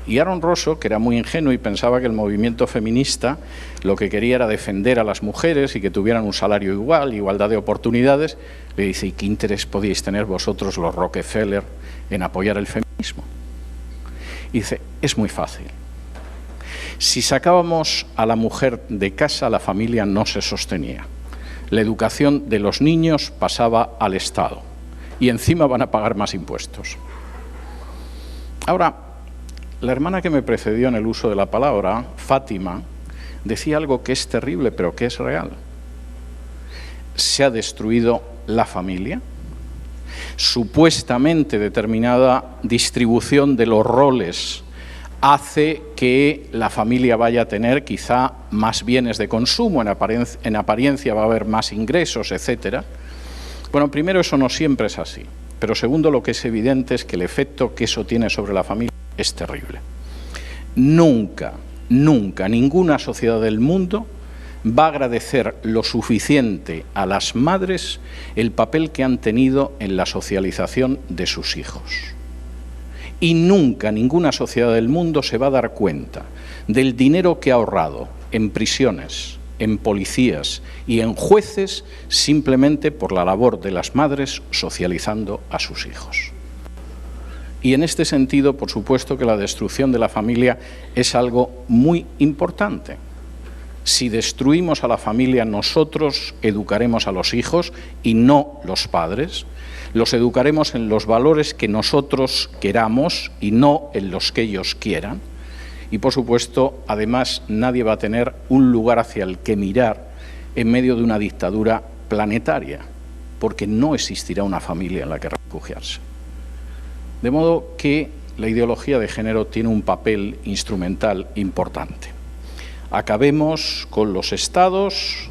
Y Aaron Russo, que era muy ingenuo y pensaba que el movimiento feminista lo que quería era defender a las mujeres y que tuvieran un salario igual, igualdad de oportunidades, le dice: ¿y qué interés podíais tener vosotros los Rockefeller en apoyar el feminismo? Y dice: es muy fácil. Si sacábamos a la mujer de casa, la familia no se sostenía. La educación de los niños pasaba al Estado y encima van a pagar más impuestos. Ahora, la hermana que me precedió en el uso de la palabra, Fátima, decía algo que es terrible, pero que es real. Se ha destruido la familia. Supuestamente determinada distribución de los roles hace que la familia vaya a tener quizá más bienes de consumo, en apariencia va a haber más ingresos, etcétera. Bueno, primero, eso no siempre es así, pero segundo, lo que es evidente es que el efecto que eso tiene sobre la familia es terrible. Nunca, nunca, ninguna sociedad del mundo va a agradecer lo suficiente a las madres el papel que han tenido en la socialización de sus hijos. Y nunca ninguna sociedad del mundo se va a dar cuenta del dinero que ha ahorrado en prisiones, en policías y en jueces simplemente por la labor de las madres socializando a sus hijos. Y en este sentido, por supuesto que la destrucción de la familia es algo muy importante. Si destruimos a la familia, nosotros educaremos a los hijos y no los padres. Los educaremos en los valores que nosotros queramos y no en los que ellos quieran. Y, por supuesto, además, nadie va a tener un lugar hacia el que mirar en medio de una dictadura planetaria, porque no existirá una familia en la que refugiarse. De modo que la ideología de género tiene un papel instrumental importante. Acabemos con los estados,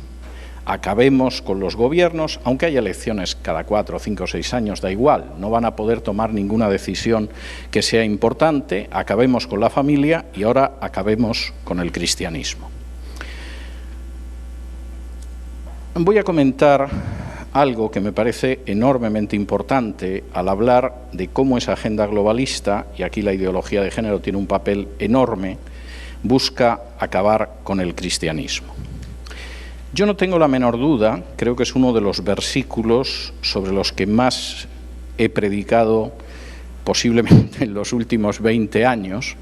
acabemos con los gobiernos, aunque haya elecciones cada 4, 5 o 6 años, da igual, no van a poder tomar ninguna decisión que sea importante. Acabemos con la familia y ahora acabemos con el cristianismo. Voy a comentar algo que me parece enormemente importante al hablar de cómo esa agenda globalista, y aquí la ideología de género tiene un papel enorme, busca acabar con el cristianismo. Yo no tengo la menor duda, creo que es uno de los versículos sobre los que más he predicado posiblemente en los últimos 20 años,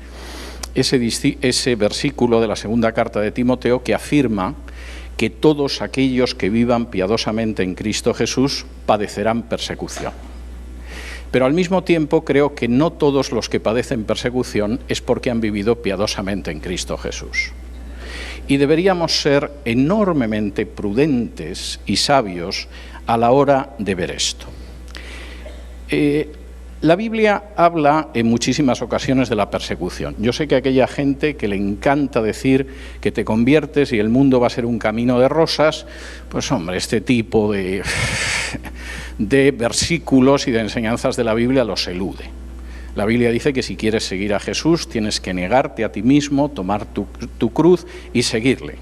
ese versículo de la segunda carta de Timoteo que afirma que todos aquellos que vivan piadosamente en Cristo Jesús padecerán persecución. Pero al mismo tiempo creo que no todos los que padecen persecución es porque han vivido piadosamente en Cristo Jesús. Y deberíamos ser enormemente prudentes y sabios a la hora de ver esto. La Biblia habla en muchísimas ocasiones de la persecución. Yo sé que aquella gente que le encanta decir que te conviertes y el mundo va a ser un camino de rosas, pues hombre, este tipo de versículos y de enseñanzas de la Biblia los elude. La Biblia dice que si quieres seguir a Jesús tienes que negarte a ti mismo, tomar tu cruz y seguirle.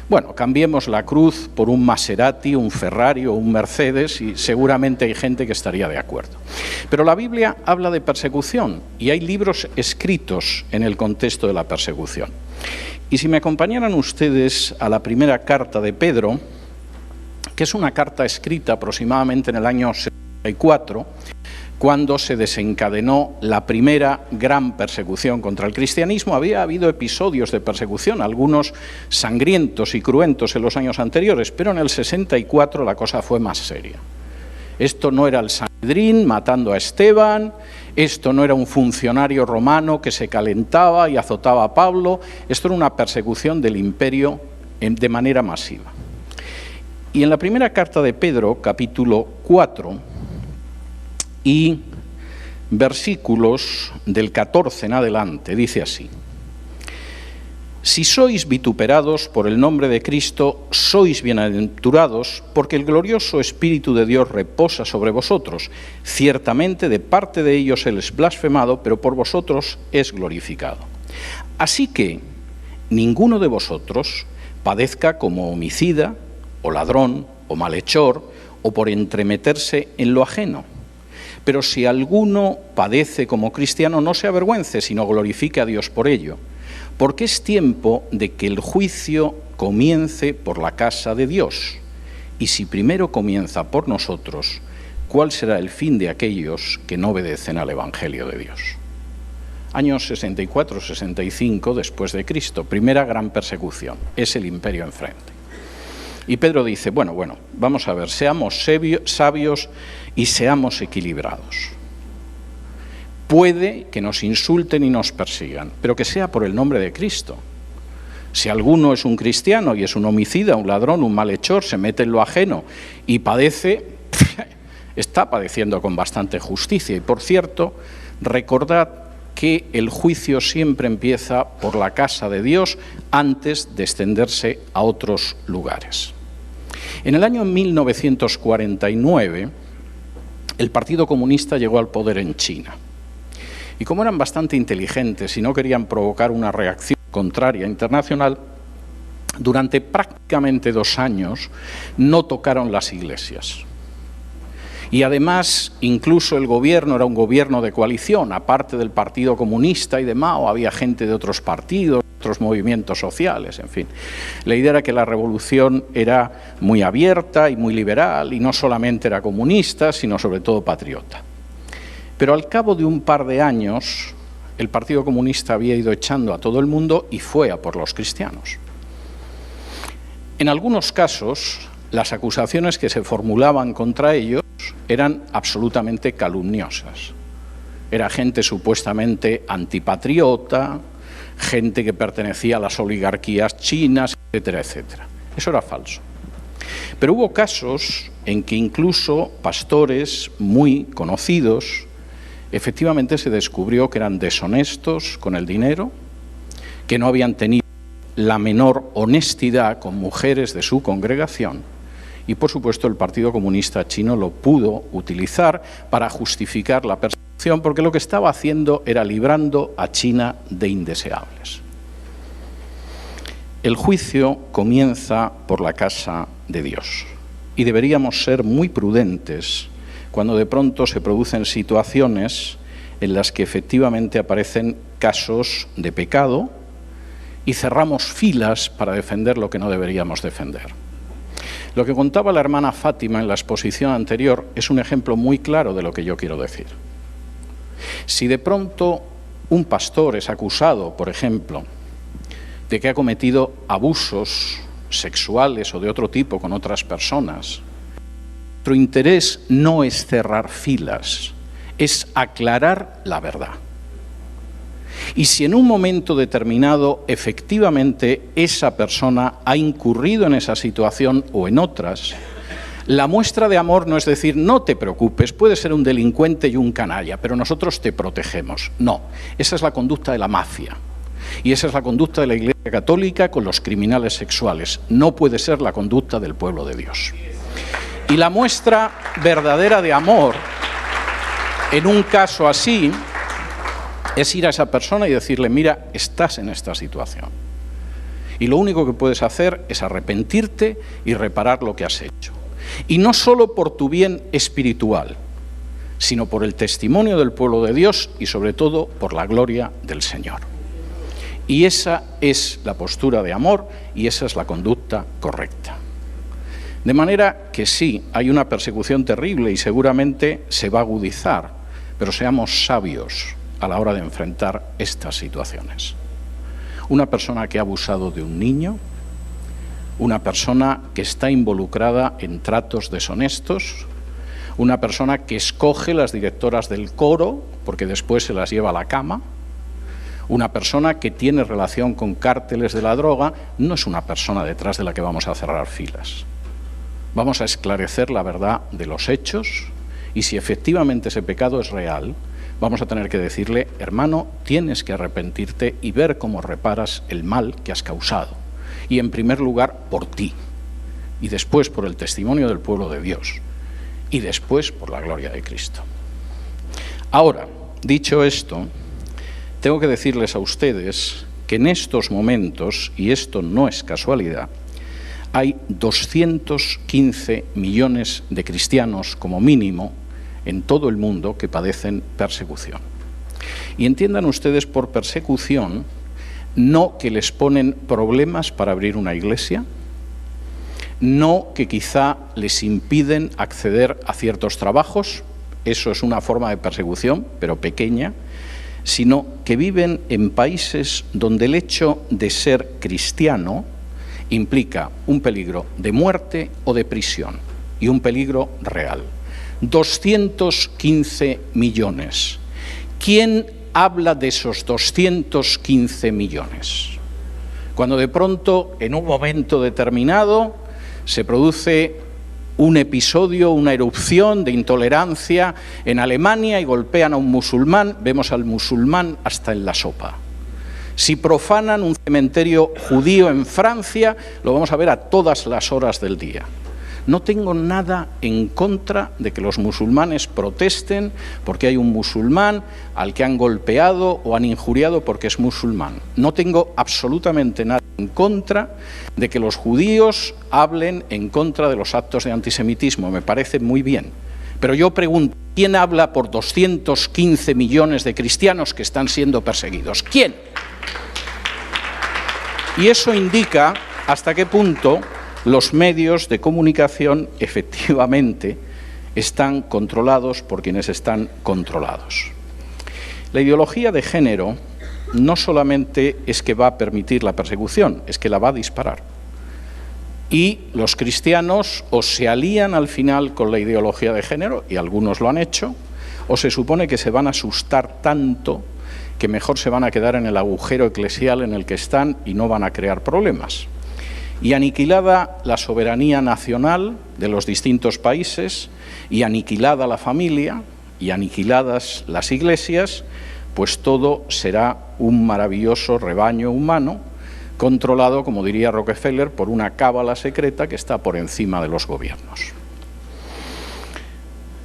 Bueno, cambiemos la cruz por un Maserati, un Ferrari o un Mercedes y seguramente hay gente que estaría de acuerdo. Pero la Biblia habla de persecución y hay libros escritos en el contexto de la persecución. Y si me acompañaran ustedes a la primera carta de Pedro, que es una carta escrita aproximadamente en el año 64, cuando se desencadenó la primera gran persecución contra el cristianismo. Había habido episodios de persecución, algunos sangrientos y cruentos en los años anteriores, pero en el 64 la cosa fue más seria. Esto no era el Sanedrín matando a Esteban, esto no era un funcionario romano que se calentaba y azotaba a Pablo, esto era una persecución del imperio de manera masiva. Y en la primera carta de Pedro, capítulo 4, y versículos del 14 en adelante, dice así: si sois vituperados por el nombre de Cristo, sois bienaventurados, porque el glorioso Espíritu de Dios reposa sobre vosotros. Ciertamente de parte de ellos Él es blasfemado, pero por vosotros es glorificado. Así que ninguno de vosotros padezca como homicida, o ladrón, o malhechor, o por entremeterse en lo ajeno. Pero si alguno padece como cristiano, no se avergüence, sino glorifique a Dios por ello. Porque es tiempo de que el juicio comience por la casa de Dios. Y si primero comienza por nosotros, ¿cuál será el fin de aquellos que no obedecen al Evangelio de Dios? Años 64-65 después de Cristo, primera gran persecución, es el imperio enfrente. Y Pedro dice, bueno, vamos a ver, seamos sabios y seamos equilibrados. Puede que nos insulten y nos persigan, pero que sea por el nombre de Cristo. Si alguno es un cristiano y es un homicida, un ladrón, un malhechor, se mete en lo ajeno y padece, está padeciendo con bastante justicia. Y por cierto, recordad que el juicio siempre empieza por la casa de Dios antes de extenderse a otros lugares. En el año 1949, el Partido Comunista llegó al poder en China. Y como eran bastante inteligentes y no querían provocar una reacción contraria internacional, durante prácticamente 2 años no tocaron las iglesias. Y además, incluso el gobierno era un gobierno de coalición, aparte del Partido Comunista y de Mao, había gente de otros partidos, otros movimientos sociales, en fin. La idea era que la revolución era muy abierta y muy liberal, y no solamente era comunista, sino sobre todo patriota. Pero al cabo de un par de años, el Partido Comunista había ido echando a todo el mundo y fue a por los cristianos. En algunos casos, las acusaciones que se formulaban contra ellos eran absolutamente calumniosas. Era gente supuestamente antipatriota, gente que pertenecía a las oligarquías chinas, etcétera, etcétera. Eso era falso. Pero hubo casos en que incluso pastores muy conocidos, efectivamente se descubrió que eran deshonestos con el dinero, que no habían tenido la menor honestidad con mujeres de su congregación. Y, por supuesto, el Partido Comunista Chino lo pudo utilizar para justificar la persecución, porque lo que estaba haciendo era librando a China de indeseables. El juicio comienza por la casa de Dios y deberíamos ser muy prudentes cuando de pronto se producen situaciones en las que efectivamente aparecen casos de pecado y cerramos filas para defender lo que no deberíamos defender. Lo que contaba la hermana Fátima en la exposición anterior es un ejemplo muy claro de lo que yo quiero decir. Si de pronto un pastor es acusado, por ejemplo, de que ha cometido abusos sexuales o de otro tipo con otras personas, nuestro interés no es cerrar filas, es aclarar la verdad. Y si en un momento determinado efectivamente esa persona ha incurrido en esa situación o en otras, la muestra de amor no es decir, no te preocupes, puede ser un delincuente y un canalla, pero nosotros te protegemos. No, esa es la conducta de la mafia. Y esa es la conducta de la Iglesia Católica con los criminales sexuales. No puede ser la conducta del pueblo de Dios. Y la muestra verdadera de amor en un caso así es ir a esa persona y decirle, mira, estás en esta situación. Y lo único que puedes hacer es arrepentirte y reparar lo que has hecho. Y no solo por tu bien espiritual, sino por el testimonio del pueblo de Dios y sobre todo por la gloria del Señor. Y esa es la postura de amor y esa es la conducta correcta. De manera que sí, hay una persecución terrible y seguramente se va a agudizar, pero seamos sabios a la hora de enfrentar estas situaciones. Una persona que ha abusado de un niño, una persona que está involucrada en tratos deshonestos, una persona que escoge las directoras del coro porque después se las lleva a la cama, una persona que tiene relación con cárteles de la droga, no es una persona detrás de la que vamos a cerrar filas. Vamos a esclarecer la verdad de los hechos y si efectivamente ese pecado es real, vamos a tener que decirle, hermano, tienes que arrepentirte y ver cómo reparas el mal que has causado. Y en primer lugar, por ti. Y después por el testimonio del pueblo de Dios. Y después por la gloria de Cristo. Ahora, dicho esto, tengo que decirles a ustedes que en estos momentos, y esto no es casualidad, hay 215 millones de cristianos como mínimo en todo el mundo que padecen persecución. Y entiendan ustedes por persecución no que les ponen problemas para abrir una iglesia, no que quizá les impiden acceder a ciertos trabajos, eso es una forma de persecución, pero pequeña, sino que viven en países donde el hecho de ser cristiano implica un peligro de muerte o de prisión, y un peligro real. 215 millones. ¿Quién habla de esos 215 millones? Cuando de pronto, en un momento determinado, se produce un episodio, una erupción de intolerancia en Alemania y golpean a un musulmán, vemos al musulmán hasta en la sopa. Si profanan un cementerio judío en Francia, lo vamos a ver a todas las horas del día. No tengo nada en contra de que los musulmanes protesten porque hay un musulmán al que han golpeado o han injuriado porque es musulmán. No tengo absolutamente nada en contra de que los judíos hablen en contra de los actos de antisemitismo. Me parece muy bien. Pero yo pregunto, ¿quién habla por 215 millones de cristianos que están siendo perseguidos? ¿Quién? Y eso indica hasta qué punto los medios de comunicación efectivamente están controlados por quienes están controlados. La ideología de género no solamente es que va a permitir la persecución, es que la va a disparar. Y los cristianos o se alían al final con la ideología de género, y algunos lo han hecho, o se supone que se van a asustar tanto que mejor se van a quedar en el agujero eclesial en el que están y no van a crear problemas. Y aniquilada la soberanía nacional de los distintos países, y aniquilada la familia, y aniquiladas las iglesias, pues todo será un maravilloso rebaño humano, controlado, como diría Rockefeller, por una cábala secreta que está por encima de los gobiernos.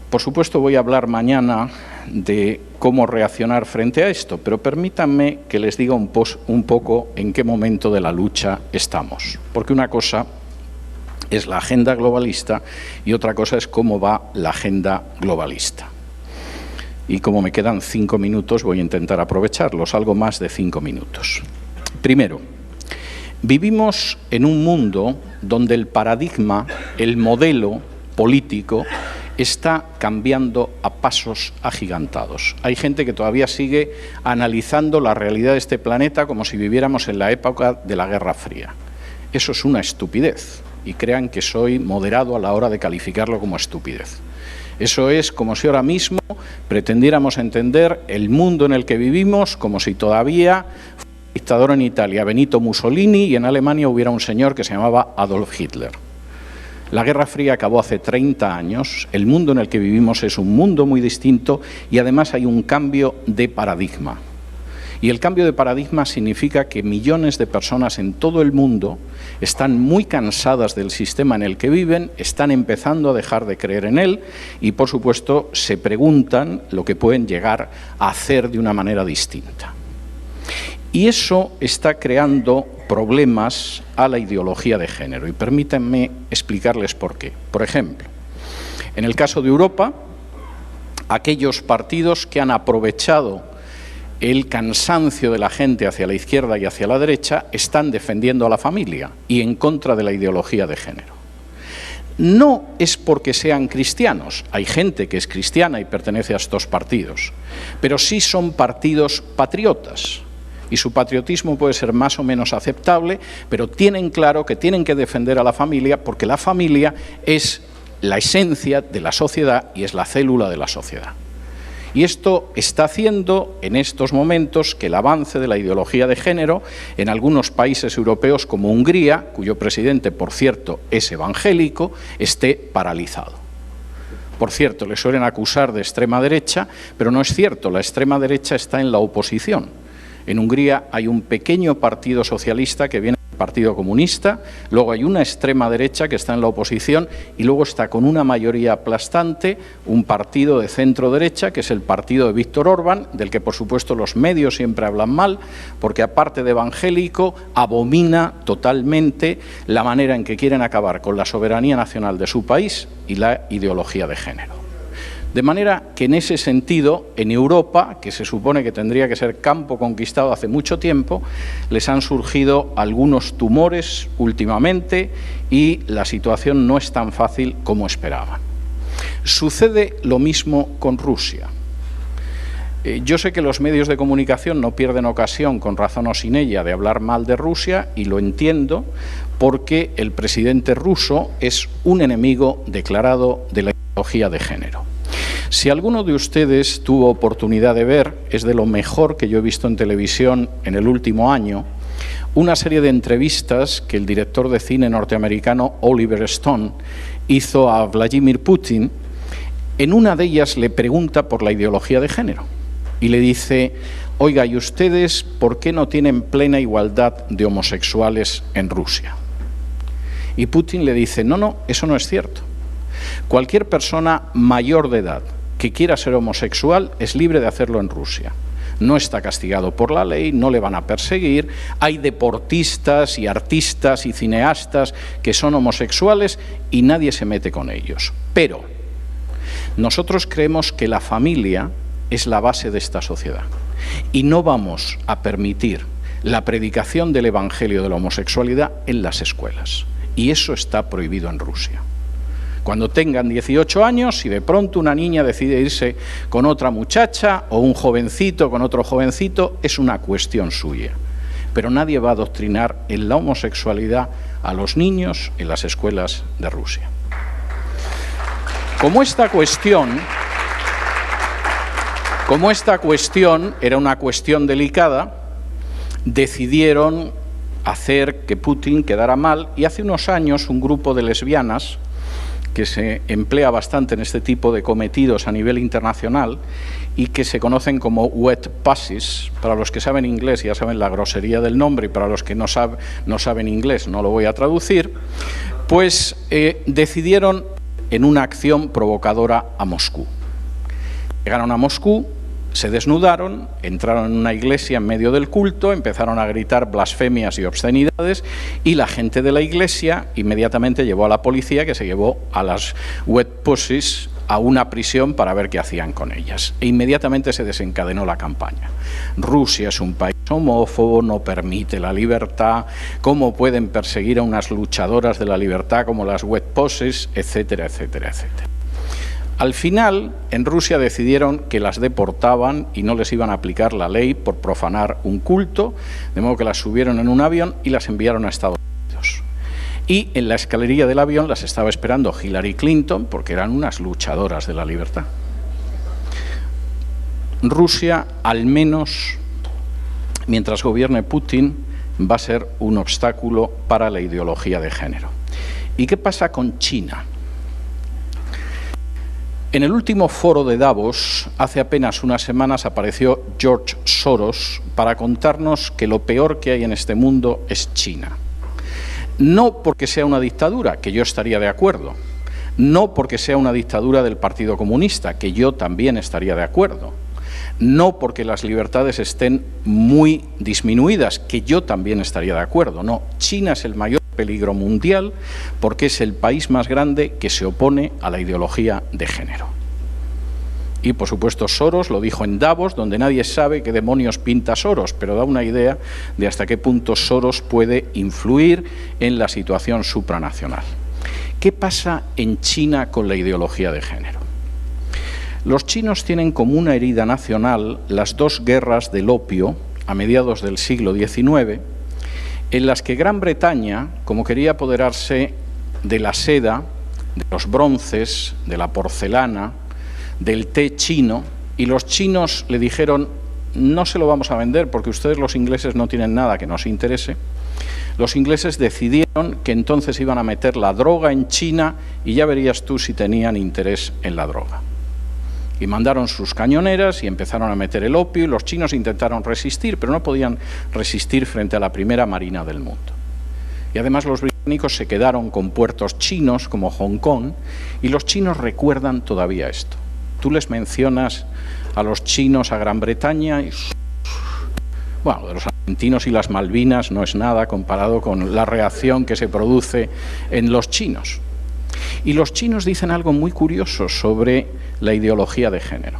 Por supuesto, voy a hablar mañana de cómo reaccionar frente a esto, pero permítanme que les diga un poco en qué momento de la lucha estamos. Porque una cosa es la agenda globalista y otra cosa es cómo va la agenda globalista. Y como me quedan 5 minutos, voy a intentar aprovecharlos, algo más de 5 minutos. Primero, vivimos en un mundo donde el paradigma, el modelo político, está cambiando a pasos agigantados. Hay gente que todavía sigue analizando la realidad de este planeta como si viviéramos en la época de la Guerra Fría. Eso es una estupidez, y crean que soy moderado a la hora de calificarlo como estupidez. Eso es como si ahora mismo pretendiéramos entender el mundo en el que vivimos como si todavía fuera dictador en Italia Benito Mussolini y en Alemania hubiera un señor que se llamaba Adolf Hitler. La Guerra Fría acabó hace 30 años, el mundo en el que vivimos es un mundo muy distinto y además hay un cambio de paradigma. Y el cambio de paradigma significa que millones de personas en todo el mundo están muy cansadas del sistema en el que viven, están empezando a dejar de creer en él y, por supuesto, se preguntan lo que pueden llegar a hacer de una manera distinta. Y eso está creando problemas a la ideología de género. Y permítanme explicarles por qué. Por ejemplo, en el caso de Europa, aquellos partidos que han aprovechado el cansancio de la gente hacia la izquierda y hacia la derecha están defendiendo a la familia y en contra de la ideología de género. No es porque sean cristianos, hay gente que es cristiana y pertenece a estos partidos, pero sí son partidos patriotas. Y su patriotismo puede ser más o menos aceptable, pero tienen claro que tienen que defender a la familia porque la familia es la esencia de la sociedad y es la célula de la sociedad. Y esto está haciendo en estos momentos que el avance de la ideología de género en algunos países europeos como Hungría, cuyo presidente, por cierto, es evangélico, esté paralizado. Por cierto, le suelen acusar de extrema derecha, pero no es cierto, la extrema derecha está en la oposición. En Hungría hay un pequeño partido socialista que viene del Partido Comunista, luego hay una extrema derecha que está en la oposición y luego está con una mayoría aplastante un partido de centro derecha que es el partido de Víctor Orbán, del que por supuesto los medios siempre hablan mal, porque aparte de evangélico abomina totalmente la manera en que quieren acabar con la soberanía nacional de su país y la ideología de género. De manera que en ese sentido, en Europa, que se supone que tendría que ser campo conquistado hace mucho tiempo, les han surgido algunos tumores últimamente y la situación no es tan fácil como esperaban. Sucede lo mismo con Rusia. Yo sé que los medios de comunicación no pierden ocasión, con razón o sin ella, de hablar mal de Rusia, y lo entiendo porque el presidente ruso es un enemigo declarado de la ideología de género. Si alguno de ustedes tuvo oportunidad de ver, es de lo mejor que yo he visto en televisión en el último año, una serie de entrevistas que el director de cine norteamericano Oliver Stone hizo a Vladimir Putin. En una de ellas le pregunta por la ideología de género y le dice: oiga, ¿y ustedes por qué no tienen plena igualdad de homosexuales en Rusia? Y Putin le dice: no, eso no es cierto. Cualquier persona mayor de edad que quiera ser homosexual es libre de hacerlo en Rusia. No está castigado por la ley, no le van a perseguir, hay deportistas y artistas y cineastas que son homosexuales y nadie se mete con ellos. Pero nosotros creemos que la familia es la base de esta sociedad y no vamos a permitir la predicación del evangelio de la homosexualidad en las escuelas. Y eso está prohibido en Rusia. Cuando tengan 18 años, si de pronto una niña decide irse con otra muchacha o un jovencito con otro jovencito, es una cuestión suya. Pero nadie va a adoctrinar en la homosexualidad a los niños en las escuelas de Rusia. Como esta cuestión era una cuestión delicada, decidieron hacer que Putin quedara mal y hace unos años un grupo de lesbianas que se emplea bastante en este tipo de cometidos a nivel internacional y que se conocen como wet pussies. Para los que saben inglés ya saben la grosería del nombre y para los que no saben inglés no lo voy a traducir, pues decidieron en una acción provocadora a Moscú. Llegaron a Moscú, se desnudaron, entraron en una iglesia en medio del culto, empezaron a gritar blasfemias y obscenidades y la gente de la iglesia inmediatamente llevó a la policía, que se llevó a las wet pussies a una prisión para ver qué hacían con ellas. E inmediatamente se desencadenó la campaña. Rusia es un país homófobo, no permite la libertad, ¿cómo pueden perseguir a unas luchadoras de la libertad como las wet pussies?, etcétera, etcétera, etcétera. Al final, en Rusia decidieron que las deportaban y no les iban a aplicar la ley por profanar un culto, de modo que las subieron en un avión y las enviaron a Estados Unidos. Y en la escalerilla del avión las estaba esperando Hillary Clinton, porque eran unas luchadoras de la libertad. Rusia, al menos mientras gobierne Putin, va a ser un obstáculo para la ideología de género. ¿Y qué pasa con China? En el último foro de Davos, hace apenas unas semanas, apareció George Soros para contarnos que lo peor que hay en este mundo es China. No porque sea una dictadura, que yo estaría de acuerdo. No porque sea una dictadura del Partido Comunista, que yo también estaría de acuerdo. No porque las libertades estén muy disminuidas, que yo también estaría de acuerdo. No, China es el mayor peligro mundial porque es el país más grande que se opone a la ideología de género. Y, por supuesto, Soros lo dijo en Davos, donde nadie sabe qué demonios pinta Soros, pero da una idea de hasta qué punto Soros puede influir en la situación supranacional. ¿Qué pasa en China con la ideología de género? Los chinos tienen como una herida nacional las dos guerras del opio a mediados del siglo XIX, en las que Gran Bretaña, como quería apoderarse de la seda, de los bronces, de la porcelana, del té chino, y los chinos le dijeron: no se lo vamos a vender porque ustedes los ingleses no tienen nada que nos interese. Los ingleses decidieron que entonces iban a meter la droga en China y ya verías tú si tenían interés en la droga. Y mandaron sus cañoneras y empezaron a meter el opio, y los chinos intentaron resistir, pero no podían resistir frente a la primera marina del mundo. Y además los británicos se quedaron con puertos chinos como Hong Kong, y los chinos recuerdan todavía esto. Tú les mencionas a los chinos a Gran Bretaña y... Bueno, de los argentinos y las Malvinas no es nada comparado con la reacción que se produce en los chinos. Y los chinos dicen algo muy curioso sobre la ideología de género.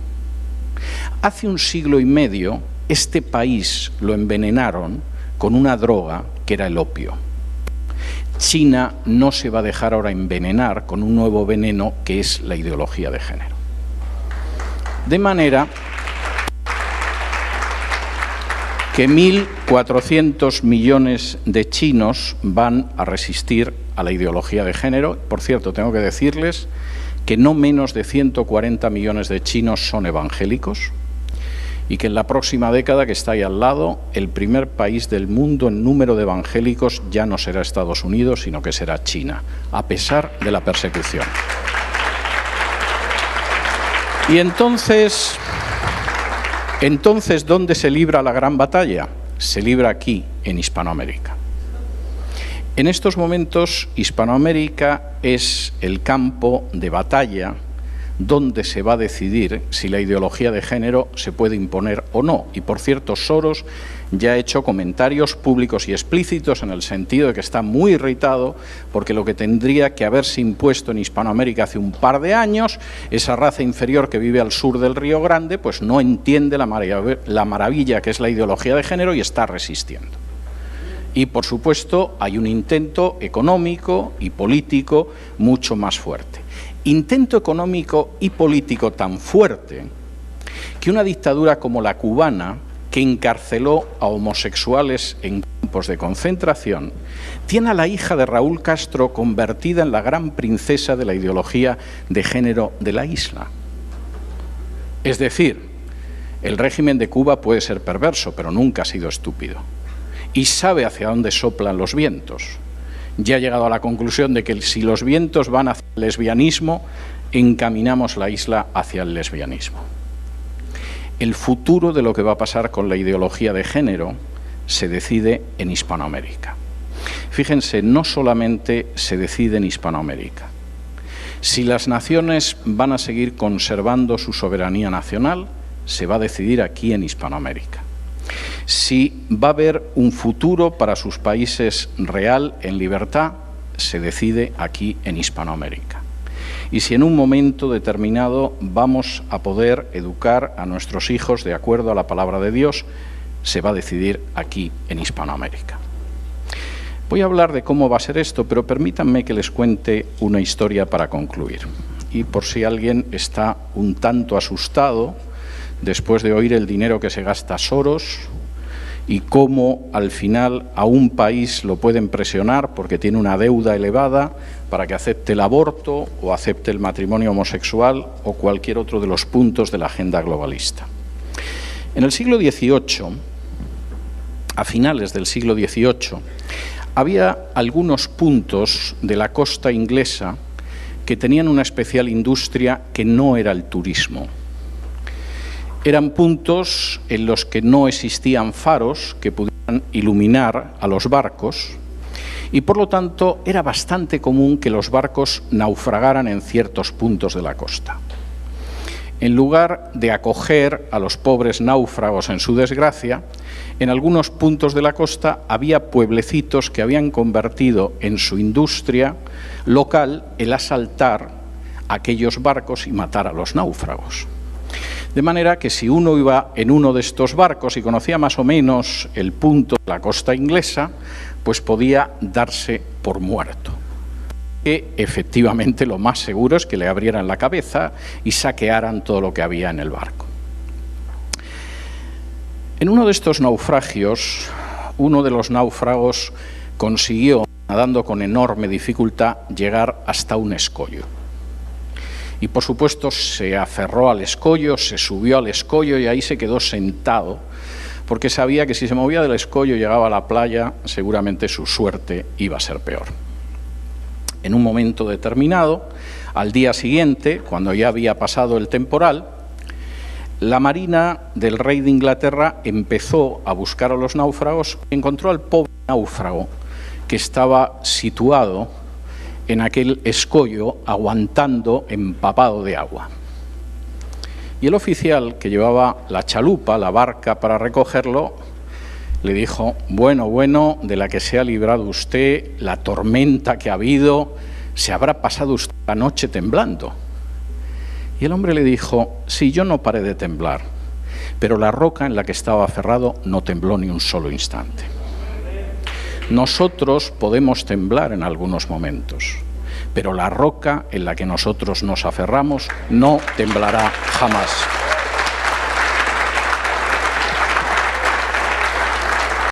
Hace un siglo y medio, este país lo envenenaron con una droga que era el opio. China no se va a dejar ahora envenenar con un nuevo veneno que es la ideología de género. De manera que 1.400 millones de chinos van a resistir a la ideología de género. Por cierto, tengo que decirles que no menos de 140 millones de chinos son evangélicos y que en la próxima década, que está ahí al lado, el primer país del mundo en número de evangélicos ya no será Estados Unidos, sino que será China, a pesar de la persecución. Y entonces, ¿dónde se libra la gran batalla? Se libra aquí, en Hispanoamérica. En estos momentos, Hispanoamérica es el campo de batalla donde se va a decidir si la ideología de género se puede imponer o no. Y, por cierto, Soros ya ha hecho comentarios públicos y explícitos en el sentido de que está muy irritado porque lo que tendría que haberse impuesto en Hispanoamérica hace un par de años, esa raza inferior que vive al sur del Río Grande, pues no entiende la maravilla que es la ideología de género y está resistiendo. Y, por supuesto, hay un intento económico y político mucho más fuerte. Intento económico y político tan fuerte que una dictadura como la cubana, que encarceló a homosexuales en campos de concentración, tiene a la hija de Raúl Castro convertida en la gran princesa de la ideología de género de la isla. Es decir, el régimen de Cuba puede ser perverso, pero nunca ha sido estúpido. Y sabe hacia dónde soplan los vientos. Ya ha llegado a la conclusión de que si los vientos van hacia el lesbianismo, encaminamos la isla hacia el lesbianismo. El futuro de lo que va a pasar con la ideología de género se decide en Hispanoamérica. Fíjense, no solamente se decide en Hispanoamérica. Si las naciones van a seguir conservando su soberanía nacional, se va a decidir aquí en Hispanoamérica. Si va a haber un futuro para sus países real, en libertad, se decide aquí en Hispanoamérica. Y si en un momento determinado vamos a poder educar a nuestros hijos de acuerdo a la palabra de Dios, se va a decidir aquí en Hispanoamérica. Voy a hablar de cómo va a ser esto, pero permítanme que les cuente una historia para concluir. Y por si alguien está un tanto asustado después de oír el dinero que se gasta Soros y cómo al final a un país lo pueden presionar porque tiene una deuda elevada para que acepte el aborto o acepte el matrimonio homosexual o cualquier otro de los puntos de la agenda globalista. En el siglo XVIII, a finales del siglo XVIII, había algunos puntos de la costa inglesa que tenían una especial industria que no era el turismo. Eran puntos en los que no existían faros que pudieran iluminar a los barcos y, por lo tanto, era bastante común que los barcos naufragaran en ciertos puntos de la costa. En lugar de acoger a los pobres náufragos en su desgracia, en algunos puntos de la costa había pueblecitos que habían convertido en su industria local el asaltar aquellos barcos y matar a los náufragos. De manera que si uno iba en uno de estos barcos y conocía más o menos el punto de la costa inglesa, pues podía darse por muerto. Que efectivamente lo más seguro es que le abrieran la cabeza y saquearan todo lo que había en el barco. En uno de estos naufragios, uno de los náufragos consiguió, nadando con enorme dificultad, llegar hasta un escollo. Y por supuesto se aferró al escollo, se subió al escollo y ahí se quedó sentado, porque sabía que si se movía del escollo y llegaba a la playa, seguramente su suerte iba a ser peor. En un momento determinado, al día siguiente, cuando ya había pasado el temporal, la marina del rey de Inglaterra empezó a buscar a los náufragos y encontró al pobre náufrago que estaba situado en aquel escollo, aguantando empapado de agua. Y el oficial que llevaba la chalupa, la barca para recogerlo, le dijo: bueno, de la que se ha librado usted, la tormenta que ha habido, se habrá pasado usted la noche temblando. Y el hombre le dijo: sí, yo no paré de temblar, pero la roca en la que estaba aferrado no tembló ni un solo instante. Nosotros podemos temblar en algunos momentos, pero la roca en la que nosotros nos aferramos no temblará jamás.